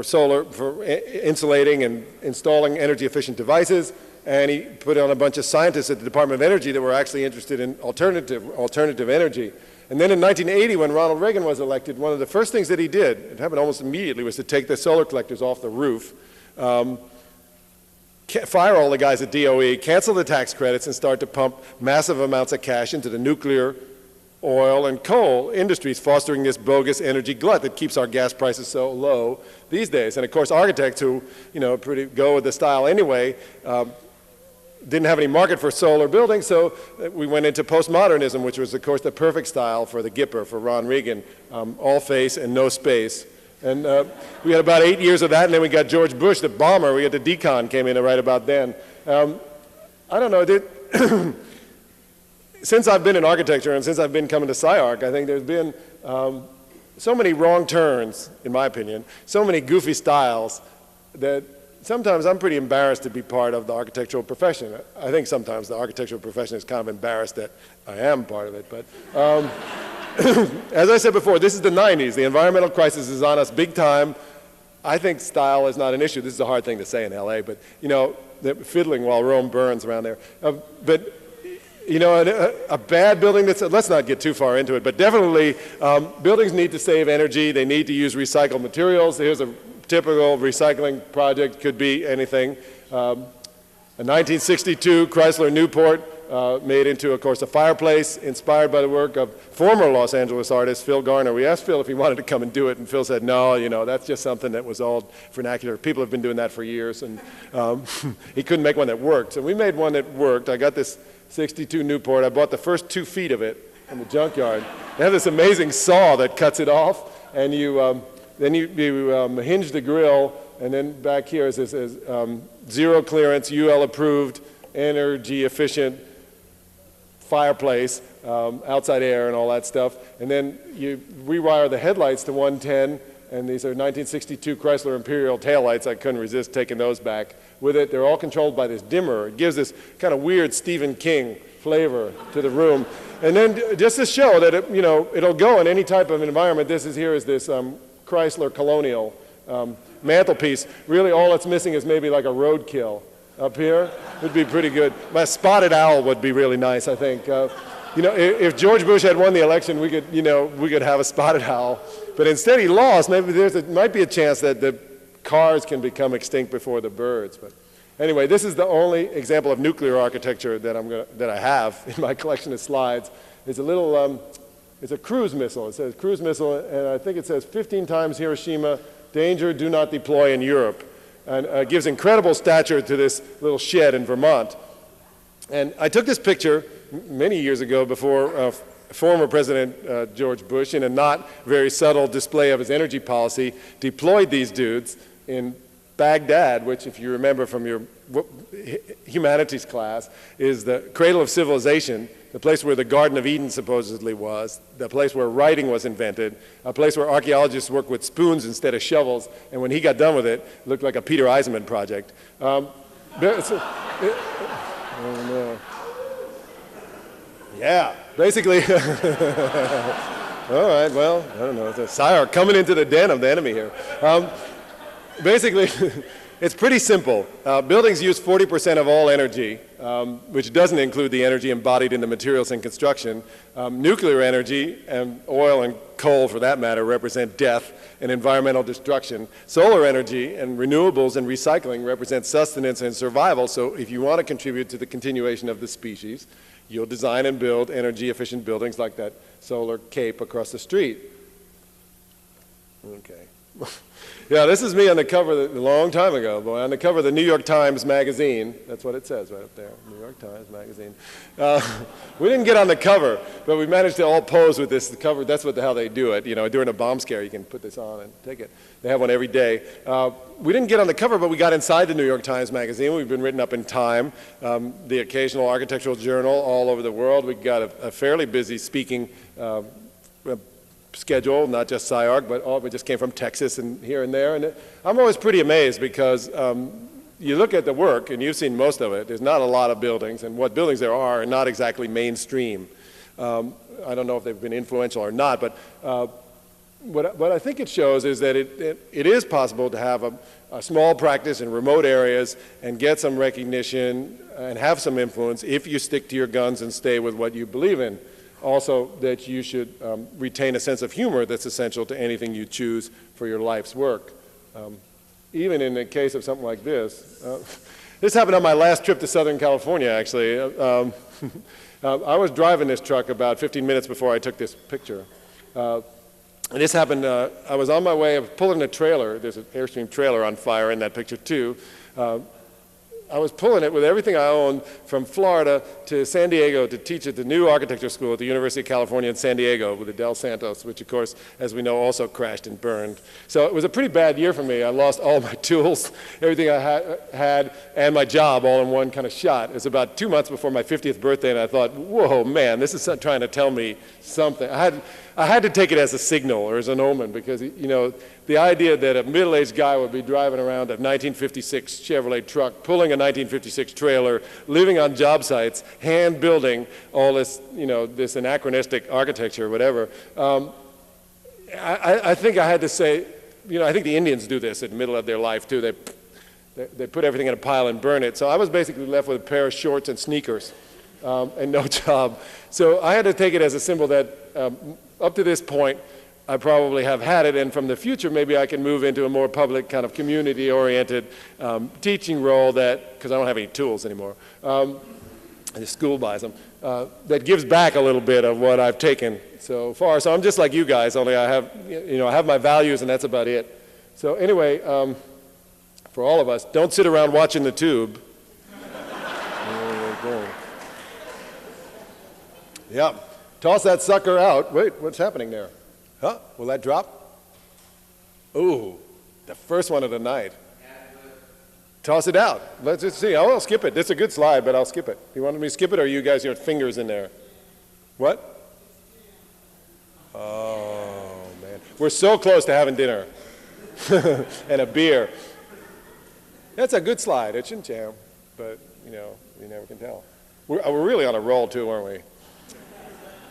solar, for insulating and installing energy efficient devices, and he put on a bunch of scientists at the Department of Energy that were actually interested in alternative energy. And then in 1980, when Ronald Reagan was elected, one of the first things that he did, it happened almost immediately, was to take the solar collectors off the roof, fire all the guys at DOE, cancel the tax credits, and start to pump massive amounts of cash into the nuclear, oil, and coal industries, fostering this bogus energy glut that keeps our gas prices so low these days. And of course, architects who, go with the style anyway, didn't have any market for solar buildings, so we went into postmodernism, which was, of course, the perfect style for the Gipper, for Ron Reagan, all face and no space. And we had about 8 years of that, and then we got George Bush, the bomber. We had the decon came in right about then. I don't know, since I've been in architecture and since I've been coming to SCI-Arc, I think there's been so many wrong turns, in my opinion, so many goofy styles that sometimes I'm pretty embarrassed to be part of the architectural profession. I think sometimes the architectural profession is kind of embarrassed that I am part of it. But as I said before, this is the 90s. The environmental crisis is on us big time. I think style is not an issue. This is a hard thing to say in LA, but they're fiddling while Rome burns around there. But a bad building let's not get too far into it, but definitely buildings need to save energy. They need to use recycled materials. Here's a typical recycling project, could be anything. A 1962 Chrysler Newport made into, of course, a fireplace inspired by the work of former Los Angeles artist Phil Garner. We asked Phil if he wanted to come and do it, and Phil said, no, you know, that's just something that was all vernacular. People have been doing that for years, and he couldn't make one that worked. So we made one that worked. I got this 62 Newport. I bought the first 2 feet of it in the junkyard. They have this amazing saw that cuts it off, and then you hinge the grill, and then back here is this zero clearance, UL approved, energy efficient fireplace, outside air and all that stuff. And then you rewire the headlights to 110, and these are 1962 Chrysler Imperial taillights. I couldn't resist taking those back with it. They're all controlled by this dimmer. It gives this kind of weird Stephen King flavor to the room. And then just to show that it, you know, it'll go in any type of environment, this is this Chrysler Colonial mantelpiece. Really all it's missing is maybe like a roadkill up here. Would be pretty good. My spotted owl would be really nice, I think. You know, if George Bush had won the election, we could have a spotted owl. But instead he lost. Maybe might be a chance that the cars can become extinct before the birds. But anyway, this is the only example of nuclear architecture that I have in my collection of slides. It's a little, it's a cruise missile. It says cruise missile, and I think it says 15 times Hiroshima, danger, do not deploy in Europe. And it gives incredible stature to this little shed in Vermont. And I took this picture many years ago before former President George Bush, in a not very subtle display of his energy policy, deployed these dudes in Baghdad, which, if you remember from your humanities class, is the cradle of civilization, the place where the Garden of Eden supposedly was, the place where writing was invented, a place where archaeologists worked with spoons instead of shovels, and when he got done with it, it looked like a Peter Eisenman project. Yeah, basically. All right, well, I don't know. It's a SCI-Arc coming into the den of the enemy here. Basically, it's pretty simple. Buildings use 40% of all energy, which doesn't include the energy embodied in the materials in construction. Nuclear energy, and oil and coal for that matter, represent death and environmental destruction. Solar energy and renewables and recycling represent sustenance and survival. So if you want to contribute to the continuation of the species, you'll design and build energy-efficient buildings like that solar cape across the street. Okay. Yeah, this is me on the cover a long time ago, boy, on the cover of the New York Times Magazine. That's what it says right up there, New York Times Magazine. We didn't get on the cover, but we managed to all pose with this cover. That's what the hell they do it. You know, during a bomb scare, you can put this on and take it. They have one every day. We didn't get on the cover, but we got inside the New York Times Magazine. We've been written up in Time, the occasional architectural journal all over the world. We've got a fairly busy speaking schedule, not just SCI-Arc, but we just came from Texas and here and there. And I'm always pretty amazed because you look at the work, and you've seen most of it, there's not a lot of buildings, and what buildings there are not exactly mainstream. I don't know if they've been influential or not, but what I think it shows is that it is possible to have a small practice in remote areas and get some recognition and have some influence if you stick to your guns and stay with what you believe in. Also, that you should retain a sense of humor that's essential to anything you choose for your life's work. Even in the case of something like this. This happened on my last trip to Southern California, actually. I was driving this truck about 15 minutes before I took this picture. And this happened, I was on my way of pulling a trailer. There's an Airstream trailer on fire in that picture, too. I was pulling it with everything I owned from Florida to San Diego to teach at the new architecture school at the University of California in San Diego with the Del Santos, which of course, as we know, also crashed and burned. So it was a pretty bad year for me. I lost all my tools, everything I had, and my job all in one kind of shot. It was about 2 months before my 50th birthday, and I thought, whoa, man, this is trying to tell me something. I had to take it as a signal or as an omen because, you know, the idea that a middle-aged guy would be driving around a 1956 Chevrolet truck, pulling a 1956 trailer, living on job sites, hand building all this, you know, this anachronistic architecture or whatever. I think I had to say, you know, I think the Indians do this in the middle of their life too. They put everything in a pile and burn it. So I was basically left with a pair of shorts and sneakers and no job. So I had to take it as a symbol that up to this point, I probably have had it, and from the future, maybe I can move into a more public kind of community-oriented teaching role that, because I don't have any tools anymore, the school buys them, that gives back a little bit of what I've taken so far. So I'm just like you guys, only I have, I have my values and that's about it. So anyway, for all of us, don't sit around watching the tube. Yeah, toss that sucker out. Wait, what's happening there? Huh? Will that drop? Ooh, the first one of the night. Toss it out. Let's just see. I'll skip it. It's a good slide, but I'll skip it. You want me to skip it, or you guys your fingers in there? What? Oh, man. We're so close to having dinner and a beer. That's a good slide. It shouldn't jam, but, you never can tell. We're really on a roll, too, aren't we?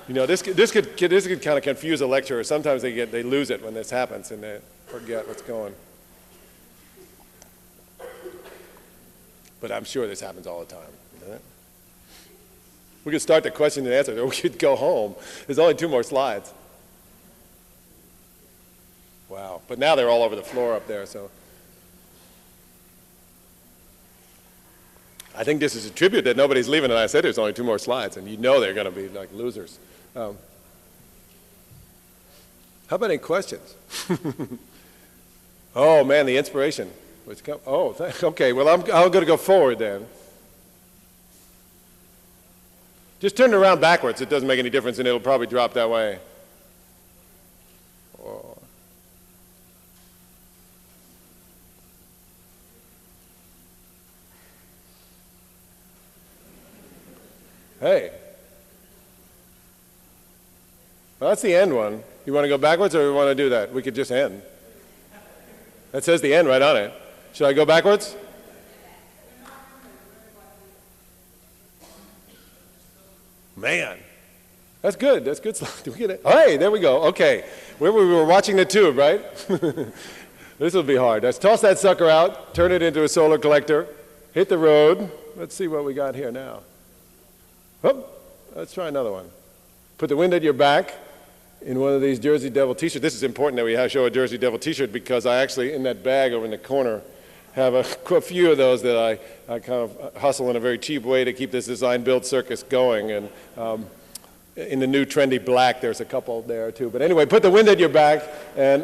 This could kind of confuse a lecturer. Sometimes they lose it when this happens and they forget what's going. But I'm sure this happens all the time, doesn't it? We could start the question and answer, or we could go home. There's only 2 more slides. Wow, but now they're all over the floor up there, so. I think this is a tribute that nobody's leaving, and I said there's only 2 more slides, and they're going to be like losers. How about any questions? Oh, man, the inspiration. Okay, well, I'm going to go forward then. Just turn it around backwards. It doesn't make any difference, and it'll probably drop that way. Oh. Hey. Well, that's the end one. You want to go backwards, or you want to do that? We could just end. That says the end right on it. Should I go backwards? Man, that's good. That's good. Do we get it? Hey, there we go. Okay, we were watching the tube, right? This will be hard. Let's toss that sucker out, turn it into a solar collector, hit the road. Let's see what we got here now. Oh, let's try another one. Put the wind at your back in one of these Jersey Devil t-shirts. This is important that we show a Jersey Devil t-shirt because I actually, in that bag over in the corner, have a few of those that I kind of hustle in a very cheap way to keep this design-build circus going. And in the new trendy black, there's a couple there too. But anyway, put the wind at your back, and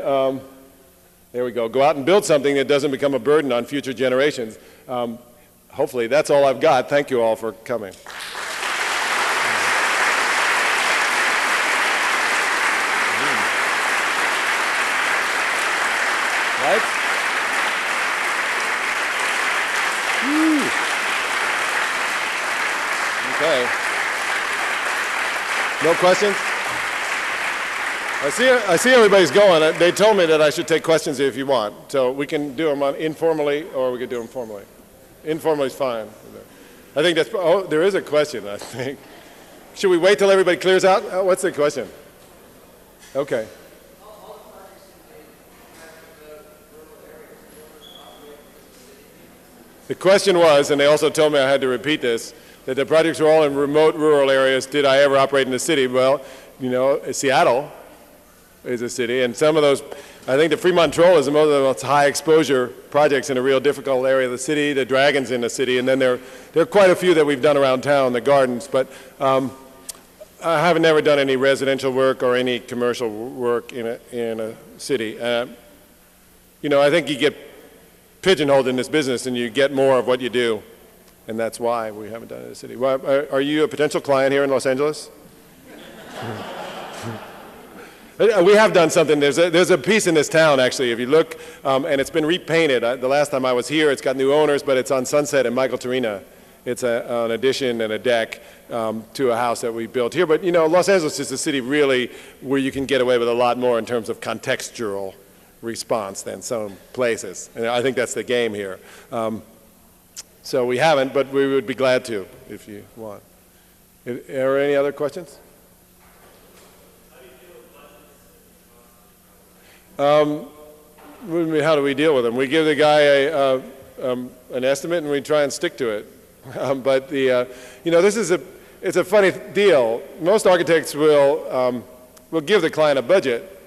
there we go. Go out and build something that doesn't become a burden on future generations. Hopefully, that's all I've got. Thank you all for coming. Right? Okay. No questions? I see everybody's going. They told me that I should take questions if you want. So we can do them informally, or we could do them formally. Informally is fine. I think that's, there is a question, I think. Should we wait till everybody clears out? What's the question? Okay. The question was, and they also told me I had to repeat this, that the projects were all in remote rural areas. Did I ever operate in the city? Well, Seattle is a city, and some of those, I think the Fremont Troll is one of the most high exposure projects in a real difficult area of the city. The Dragon's in the city, and then there are quite a few that we've done around town, the gardens, but I haven't never done any residential work or any commercial work in a city. I think you get pigeonholed in this business and you get more of what you do, and that's why we haven't done it in the city. Well, are you a potential client here in Los Angeles? We have done something. There's a piece in this town, actually, if you look, and it's been repainted. The last time I was here, it's got new owners, but it's on Sunset in Michael Torina. It's an addition and a deck to a house that we built here. But, Los Angeles is a city really where you can get away with a lot more in terms of contextual response than some places. And I think that's the game here. So we haven't, but we would be glad to if you want. Are there any other questions? How do we deal with them? We give the guy an estimate and we try and stick to it. But this is it's a funny deal. Most architects will give the client a budget,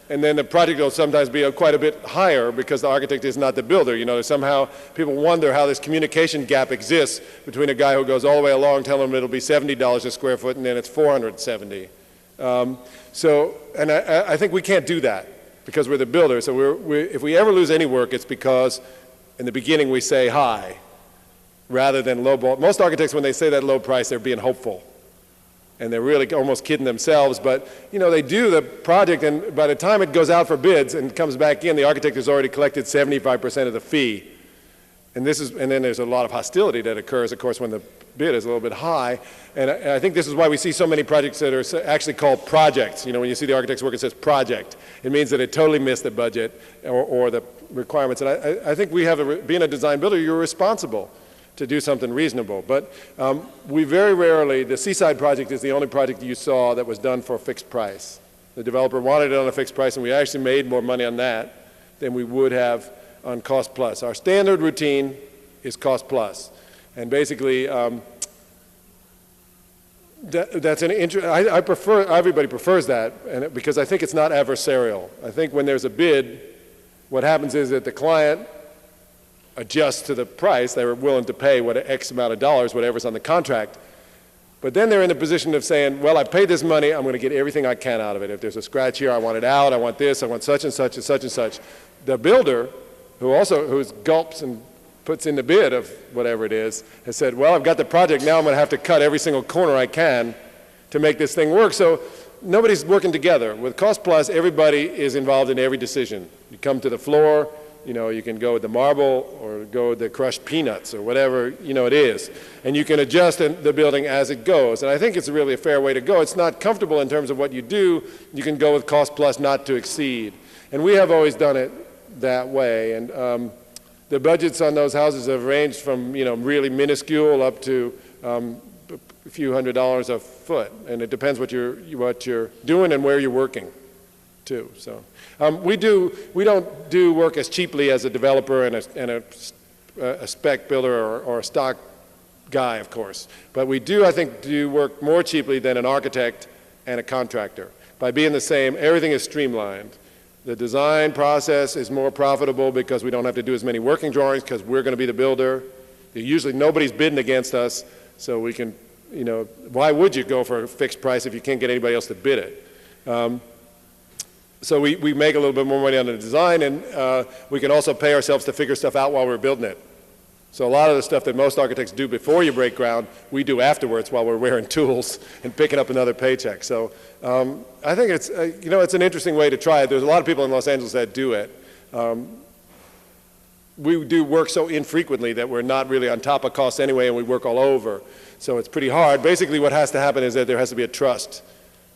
and then the project will sometimes be quite a bit higher because the architect is not the builder. You know, somehow people wonder how this communication gap exists between a guy who goes all the way along telling him it'll be $70 a square foot and then it's $470. And I think we can't do that because we're the builder. So if we ever lose any work, it's because in the beginning we say high rather than low ball. Most architects, when they say that low price, they're being hopeful. And they're really almost kidding themselves, but you know, they do the project, and by the time it goes out for bids and comes back in, the architect has already collected 75% of the fee. And then there's a lot of hostility that occurs, of course, when the bid is a little bit high. And I think this is why we see so many projects that are actually called projects. You know, when you see the architect's work, it says project. It means that it totally missed the budget or the requirements. And I think we have, being a design builder, you're responsible to do something reasonable. But we very rarely, the Seaside project is the only project you saw that was done for a fixed price. The developer wanted it on a fixed price, and we actually made more money on that than we would have on cost plus. Our standard routine is cost plus. And basically, that's an I prefer, everybody prefers that, and because I think it's not adversarial. I think when there's a bid, what happens is that the client adjust to the price. They were willing to pay X amount of dollars, whatever's on the contract. But then they're in the position of saying, well, I paid this money, I'm going to get everything I can out of it. If there's a scratch here, I want it out, I want this, I want such and such and such and such. The builder, who gulps and puts in the bid of whatever it is, has said, well, I've got the project, now I'm going to have to cut every single corner I can to make this thing work. So nobody's working together. With Cost Plus, everybody is involved in every decision. You come to the floor, you know, you can go with the marble or go with the crushed peanuts or whatever, you know, it is. And you can adjust the building as it goes. And I think it's really a fair way to go. It's not comfortable in terms of what you do. You can go with cost plus not to exceed. And we have always done it that way. And the budgets on those houses have ranged from, you know, really minuscule up to a few $100s a foot. And it depends what you're doing and where you're working, too. So. We don't do work as cheaply as a developer and a spec builder or a stock guy, of course. But we do, I think, do work more cheaply than an architect and a contractor. By being the same, everything is streamlined. The design process is more profitable because we don't have to do as many working drawings because we're going to be the builder. Usually nobody's bidding against us, so we can, you know, why would you go for a fixed price if you can't get anybody else to bid it? So we make a little bit more money on the design, and we can also pay ourselves to figure stuff out while we're building it. So a lot of the stuff that most architects do before you break ground, we do afterwards while we're wearing tools and picking up another paycheck. So I think it's, you know, it's an interesting way to try it. There's a lot of people in Los Angeles that do it. We do work so infrequently that we're not really on top of costs anyway, and we work all over. So it's pretty hard. Basically what has to happen is that there has to be a trust,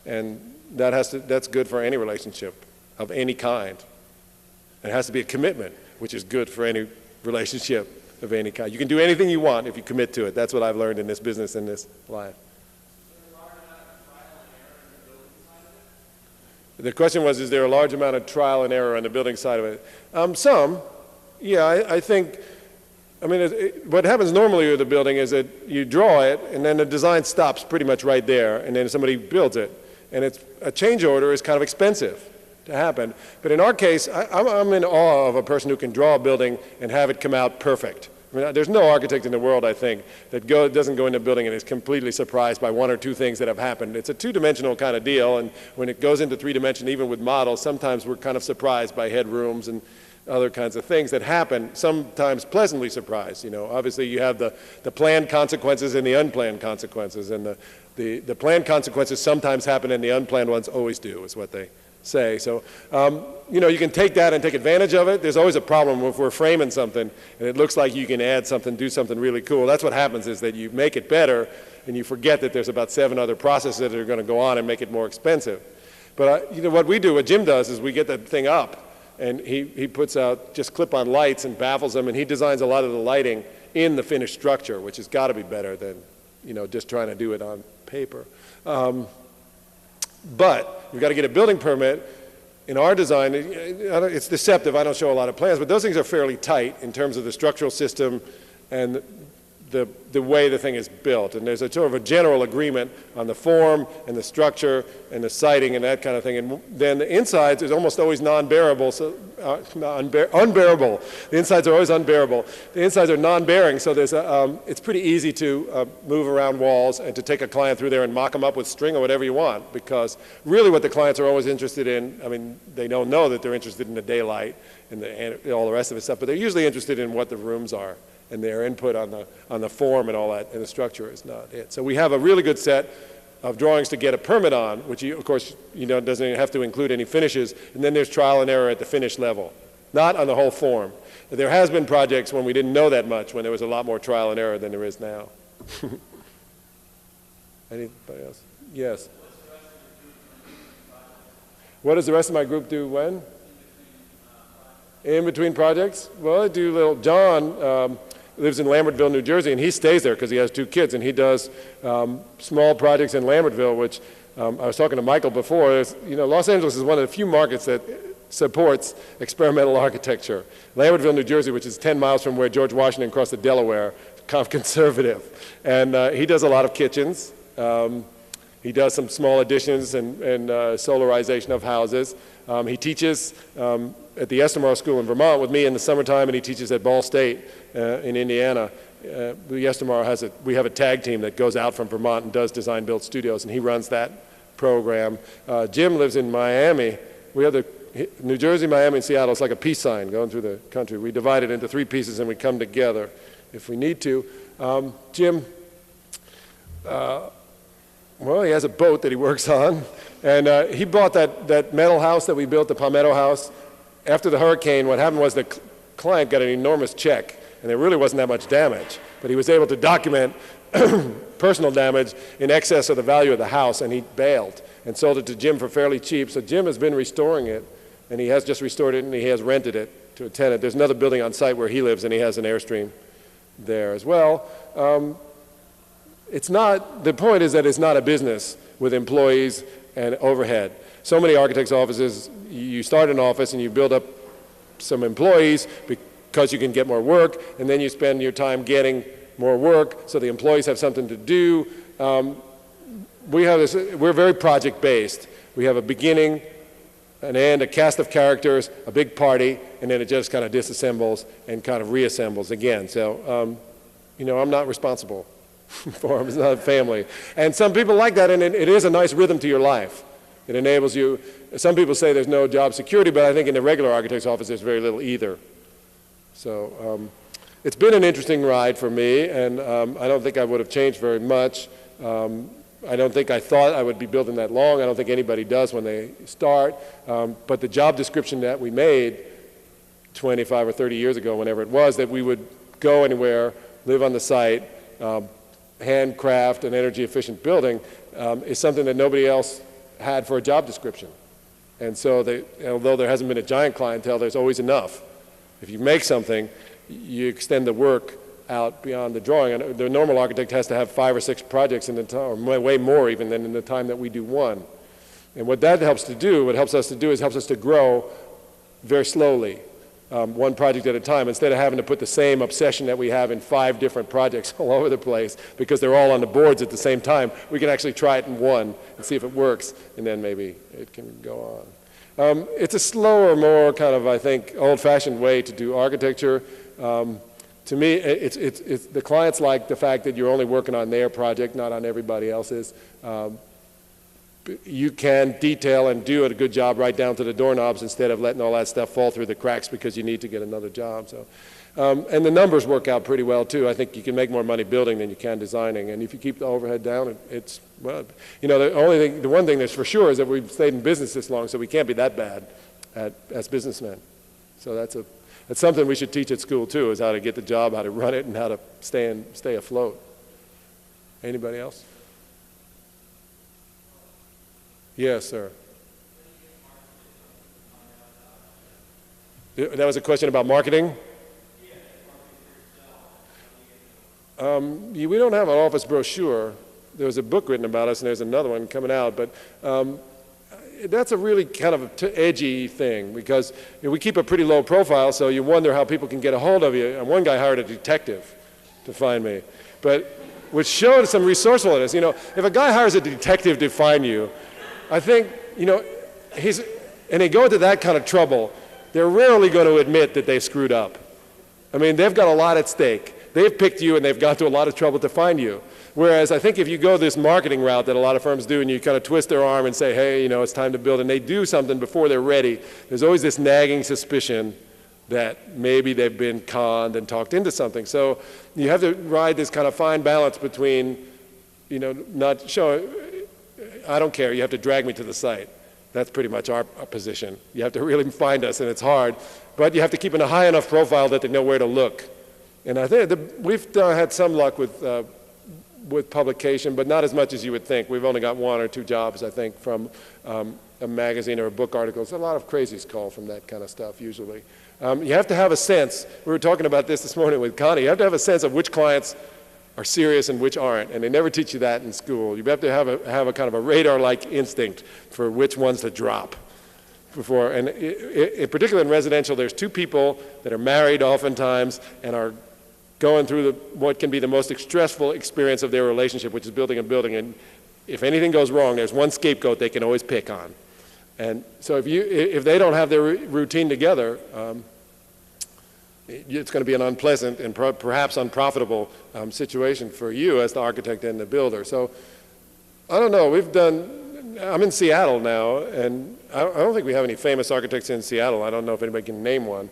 and that's good for any relationship of any kind. And it has to be a commitment, which is good for any relationship of any kind. You can do anything you want if you commit to it. That's what I've learned in this business, in this life. The question was, is there a large amount of trial and error on the building side of it? Some. Yeah, I think, I mean, what happens normally with the building is that you draw it, and then the design stops pretty much right there, and then somebody builds it. And a change order is kind of expensive to happen. But in our case, I'm in awe of a person who can draw a building and have it come out perfect. I mean, there's no architect in the world, I think, that doesn't go into a building and is completely surprised by one or two things that have happened. It's a two-dimensional kind of deal, and when it goes into three-dimension, even with models, sometimes we're kind of surprised by headrooms and other kinds of things that happen, sometimes pleasantly surprised. You know, obviously you have the planned consequences and the unplanned consequences, and the planned consequences sometimes happen and the unplanned ones always do, is what they say. So, you know, you can take that and take advantage of it. There's always a problem if we're framing something and it looks like you can add something, do something really cool. That's what happens, is that you make it better and you forget that there's about 7 other processes that are going to go on and make it more expensive. But, you know, what Jim does is we get that thing up, and he puts out just clip-on lights and baffles them, and he designs a lot of the lighting in the finished structure, which has got to be better than, you know, just trying to do it on paper. But you've got to get a building permit. In our design, it's deceptive. I don't show a lot of plans, but those things are fairly tight in terms of the structural system and the way the thing is built. And there's a sort of a general agreement on the form and the structure and the siding and that kind of thing. And then the insides is almost always non-bearable, so unbearable. The insides are always unbearable. The insides are non-bearing, so there's it's pretty easy to move around walls and to take a client through there and mock them up with string or whatever you want, because really what the clients are always interested in, I mean, they don't know that they're interested in the daylight and all the rest of the stuff, but they're usually interested in what the rooms are and their input on the form and all that, and the structure is not it. So we have a really good set of drawings to get a permit on, which of course, doesn't even have to include any finishes, and then there's trial and error at the finish level, not on the whole form. There has been projects when we didn't know that much, when there was a lot more trial and error than there is now. Anybody else? Yes. What does the rest of my group do when? In between projects? Well, I do little, John lives in Lambertville, New Jersey, and he stays there because he has 2 kids, and he does small projects in Lambertville, which I was talking to Michael before. Los Angeles is one of the few markets that supports experimental architecture. Lambertville, New Jersey, which is 10 miles from where George Washington crossed the Delaware, kind of conservative. And he does a lot of kitchens. He does some small additions and solarization of houses. He teaches at the Estamar School in Vermont with me in the summertime, and he teaches at Ball State in Indiana. The Estamar we have a tag team that goes out from Vermont and does design-build studios, and he runs that program. Jim lives in Miami. We have New Jersey, Miami, and Seattle. It's like a peace sign going through the country. We divide it into 3 pieces, and we come together if we need to. Jim, well, he has a boat that he works on, and he bought that metal house that we built, the Palmetto House. After the hurricane, what happened was the client got an enormous check, and there really wasn't that much damage, but he was able to document personal damage in excess of the value of the house, and he bailed and sold it to Jim for fairly cheap. So Jim has been restoring it, and he has just restored it, and he has rented it to a tenant. There's another building on site where he lives, and he has an Airstream there as well. The point is that it's not a business with employees and overhead. So many architects' offices, you start an office and you build up some employees because you can get more work, and then you spend your time getting more work so the employees have something to do. We're very project-based. We have a beginning, an end, a cast of characters, a big party, and then it just kind of disassembles and kind of reassembles again. So, I'm not responsible for them. It's not a family. And some people like that, and it is a nice rhythm to your life. It enables you. Some people say there's no job security, but I think in the regular architect's office there's very little either. So it's been an interesting ride for me, and I don't think I would have changed very much. I don't think I thought I would be building that long. I don't think anybody does when they start. But the job description that we made 25 or 30 years ago, whenever it was, that we would go anywhere, live on the site, handcraft an energy efficient building, is something that nobody else had for a job description. And so although there hasn't been a giant clientele, there's always enough. If you make something, you extend the work out beyond the drawing. And the normal architect has to have 5 or 6 projects in the time, or way more even than in the time that we do one. And what that helps to do, what helps us to do is helps us to grow very slowly, one project at a time, instead of having to put the same obsession that we have in 5 different projects all over the place because they're all on the boards at the same time. We can actually try it in one and see if it works, and then maybe it can go on. It's a slower, more kind of, I think, old-fashioned way to do architecture. To me, it's the clients like the fact that you're only working on their project, not on everybody else's. You can detail and do a good job right down to the doorknobs instead of letting all that stuff fall through the cracks because you need to get another job. So, and the numbers work out pretty well too. I think you can make more money building than you can designing, and if you keep the overhead down, it's, well, the one thing that's for sure is that we've stayed in business this long, so we can't be that bad as businessmen. So that's something we should teach at school too, is how to get the job, how to run it, and how to stay afloat. Anybody else? Yes, sir. That was a question about marketing? We don't have an office brochure. There was a book written about us, and there's another one coming out, but that's a really kind of edgy thing because we keep a pretty low profile, so you wonder how people can get a hold of you. And one guy hired a detective to find me. But which showed some resourcefulness. You know, if a guy hires a detective to find you, I think, you know, and they go into that kind of trouble, they're rarely going to admit that they've screwed up. I mean, they've got a lot at stake. They've picked you and they've gone to a lot of trouble to find you. Whereas I think if you go this marketing route that a lot of firms do and you kind of twist their arm and say, hey, you know, it's time to build, and they do something before they're ready, there's always this nagging suspicion that maybe they've been conned and talked into something. So you have to ride this kind of fine balance between, you know, not showing, I don't care, you have to drag me to the site. That's pretty much our position. You have to really find us, and it's hard. But you have to keep in a high enough profile that they know where to look. And I think we've had some luck with publication, but not as much as you would think. We've only got 1 or 2 jobs, I think, from a magazine or a book article. It's a lot of crazies call from that kind of stuff, usually. You have to have a sense. We were talking about this morning with Connie. You have to have a sense of which clients are serious and which aren't, and they never teach you that in school. You have to have a kind of a radar-like instinct for which ones to drop before. And in particular in residential, there's 2 people that are married oftentimes and are going through what can be the most stressful experience of their relationship, which is building a building. And if anything goes wrong, there's one scapegoat they can always pick on. And so if they don't have their routine together, it's going to be an unpleasant and perhaps unprofitable situation for you as the architect and the builder. So I don't know. I'm in Seattle now, and I don't think we have any famous architects in Seattle. I don't know if anybody can name one.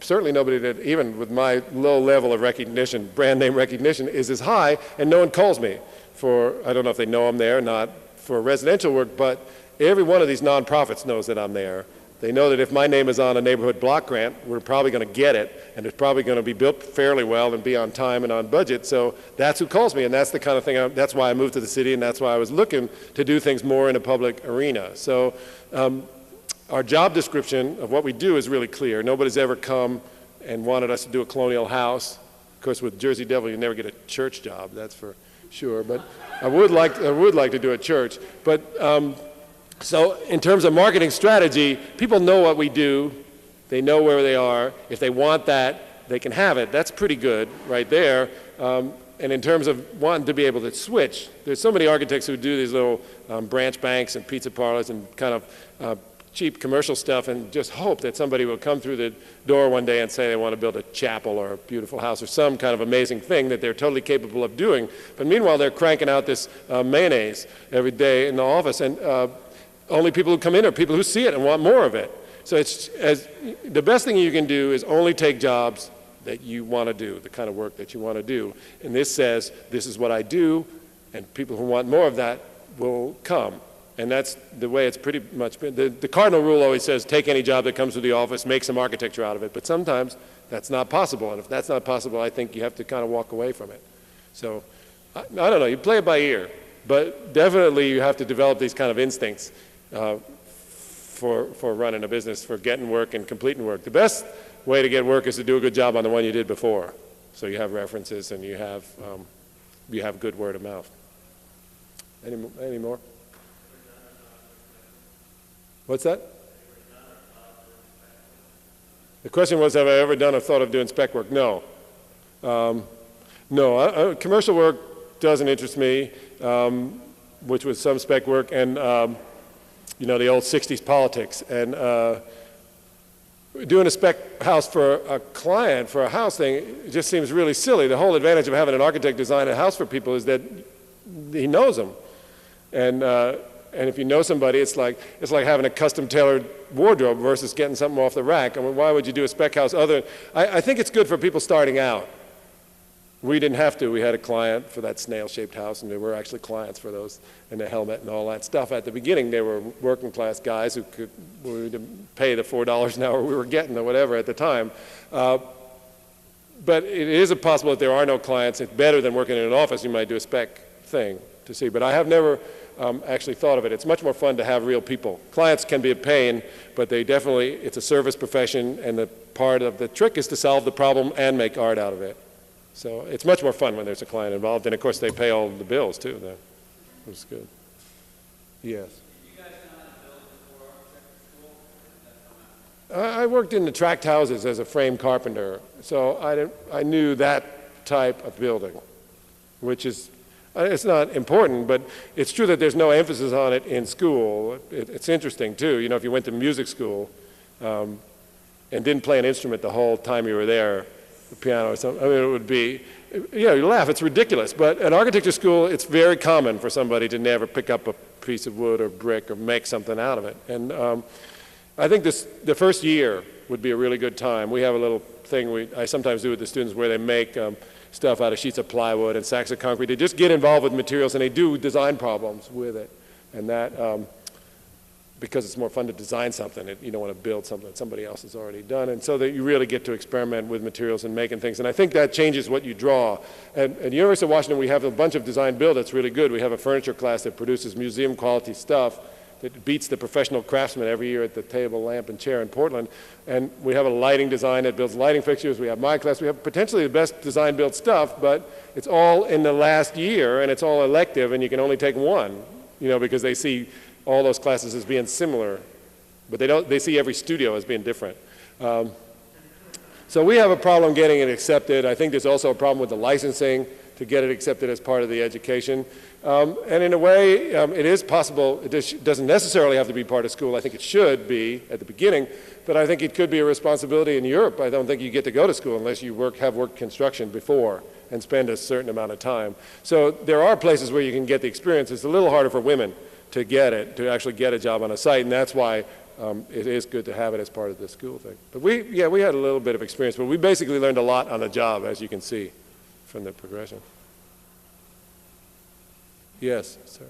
Certainly nobody that, even with my low level of recognition, brand name recognition, is as high, and no one calls me for, I don't know if they know I'm there or not, for residential work, but every one of these nonprofits knows that I'm there. They know that if my name is on a neighborhood block grant, we're probably going to get it, and it's probably going to be built fairly well and be on time and on budget. So that's who calls me, and that's the kind of thing, that's why I moved to the city, and that's why I was looking to do things more in a public arena. So our job description of what we do is really clear. Nobody's ever come and wanted us to do a colonial house. Of course, with Jersey Devil, you never get a church job, that's for sure. But I would like to do a church. But so in terms of marketing strategy, people know what we do. They know where they are. If they want that, they can have it. That's pretty good right there. And in terms of wanting to be able to switch, there's so many architects who do these little branch banks and pizza parlors and kind of cheap commercial stuff and just hope that somebody will come through the door one day and say they want to build a chapel or a beautiful house or some kind of amazing thing that they're totally capable of doing. But meanwhile, they're cranking out this mayonnaise every day in the office, and only people who come in are people who see it and want more of it. So the best thing you can do is only take jobs that you want to do, the kind of work that you want to do. And this says, this is what I do, and people who want more of that will come. And that's the way it's pretty much been. The cardinal rule always says, take any job that comes to the office, make some architecture out of it. But sometimes that's not possible. And if that's not possible, I think you have to kind of walk away from it. So I don't know, you play it by ear. But definitely you have to develop these kind of instincts for running a business, for getting work and completing work. The best way to get work is to do a good job on the one you did before. So you have references and you have good word of mouth. Any more? What's that? The question was, have I ever done or thought of doing spec work? No. No, commercial work doesn't interest me, which was some spec work, and you know, the old 60s politics. And doing a spec house for a client, for a house thing, it just seems really silly. The whole advantage of having an architect design a house for people is that he knows them. And if you know somebody, it's like having a custom-tailored wardrobe versus getting something off the rack. I mean, why would you do a spec house other? I think it's good for people starting out. We didn't have to. We had a client for that snail-shaped house, and there were actually clients for those, and the helmet and all that stuff. At the beginning, they were working-class guys who could pay the $4 an hour we were getting or whatever at the time. But it is possible that there are no clients. It's better than working in an office. You might do a spec thing to see. But I have never actually thought of it. It's much more fun to have real people. Clients can be a pain, but it's a service profession, and the part of the trick is to solve the problem and make art out of it. So it's much more fun when there's a client involved, and of course they pay all the bills too. That was good. Yes. Did you guys know how to build before architecture school? I worked in the tract houses as a frame carpenter, so I knew that type of building, which is, it's not important, but it's true that there's no emphasis on it in school. It's interesting, too. You know, if you went to music school and didn't play an instrument the whole time you were there, the piano or something, I mean, it would be, you know, you laugh, it's ridiculous. But at architecture school, it's very common for somebody to never pick up a piece of wood or brick or make something out of it. And I think the first year would be a really good time. We have a little thing I sometimes do with the students where they make stuff out of sheets of plywood and sacks of concrete. They just get involved with materials and they do design problems with it. And that, because it's more fun to design something, you don't want to build something that somebody else has already done. And so that you really get to experiment with materials and making things. And I think that changes what you draw. At the University of Washington, we have a bunch of design build that's really good. We have a furniture class that produces museum quality stuff that beats the professional craftsman every year at the table, lamp, and chair in Portland. And we have a lighting design that builds lighting fixtures. We have my class. We have potentially the best design build stuff, but it's all in the last year, and it's all elective, and you can only take one, you know, because they see all those classes as being similar, but they see every studio as being different. So we have a problem getting it accepted. I think there's also a problem with the licensing to get it accepted as part of the education. And in a way, it is possible. It doesn't necessarily have to be part of school. I think it should be at the beginning, but I think it could be a responsibility in Europe. I don't think you get to go to school unless you have worked construction before and spend a certain amount of time. So there are places where you can get the experience. It's a little harder for women to get it, to actually get a job on a site, and that's why it is good to have it as part of the school thing. But we had a little bit of experience, but we basically learned a lot on the job, as you can see from the progression. Yes, sir.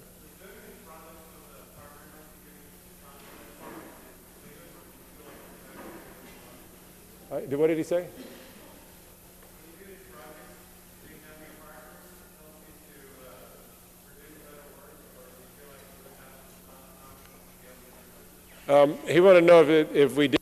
What did he say? He wanted to know if we did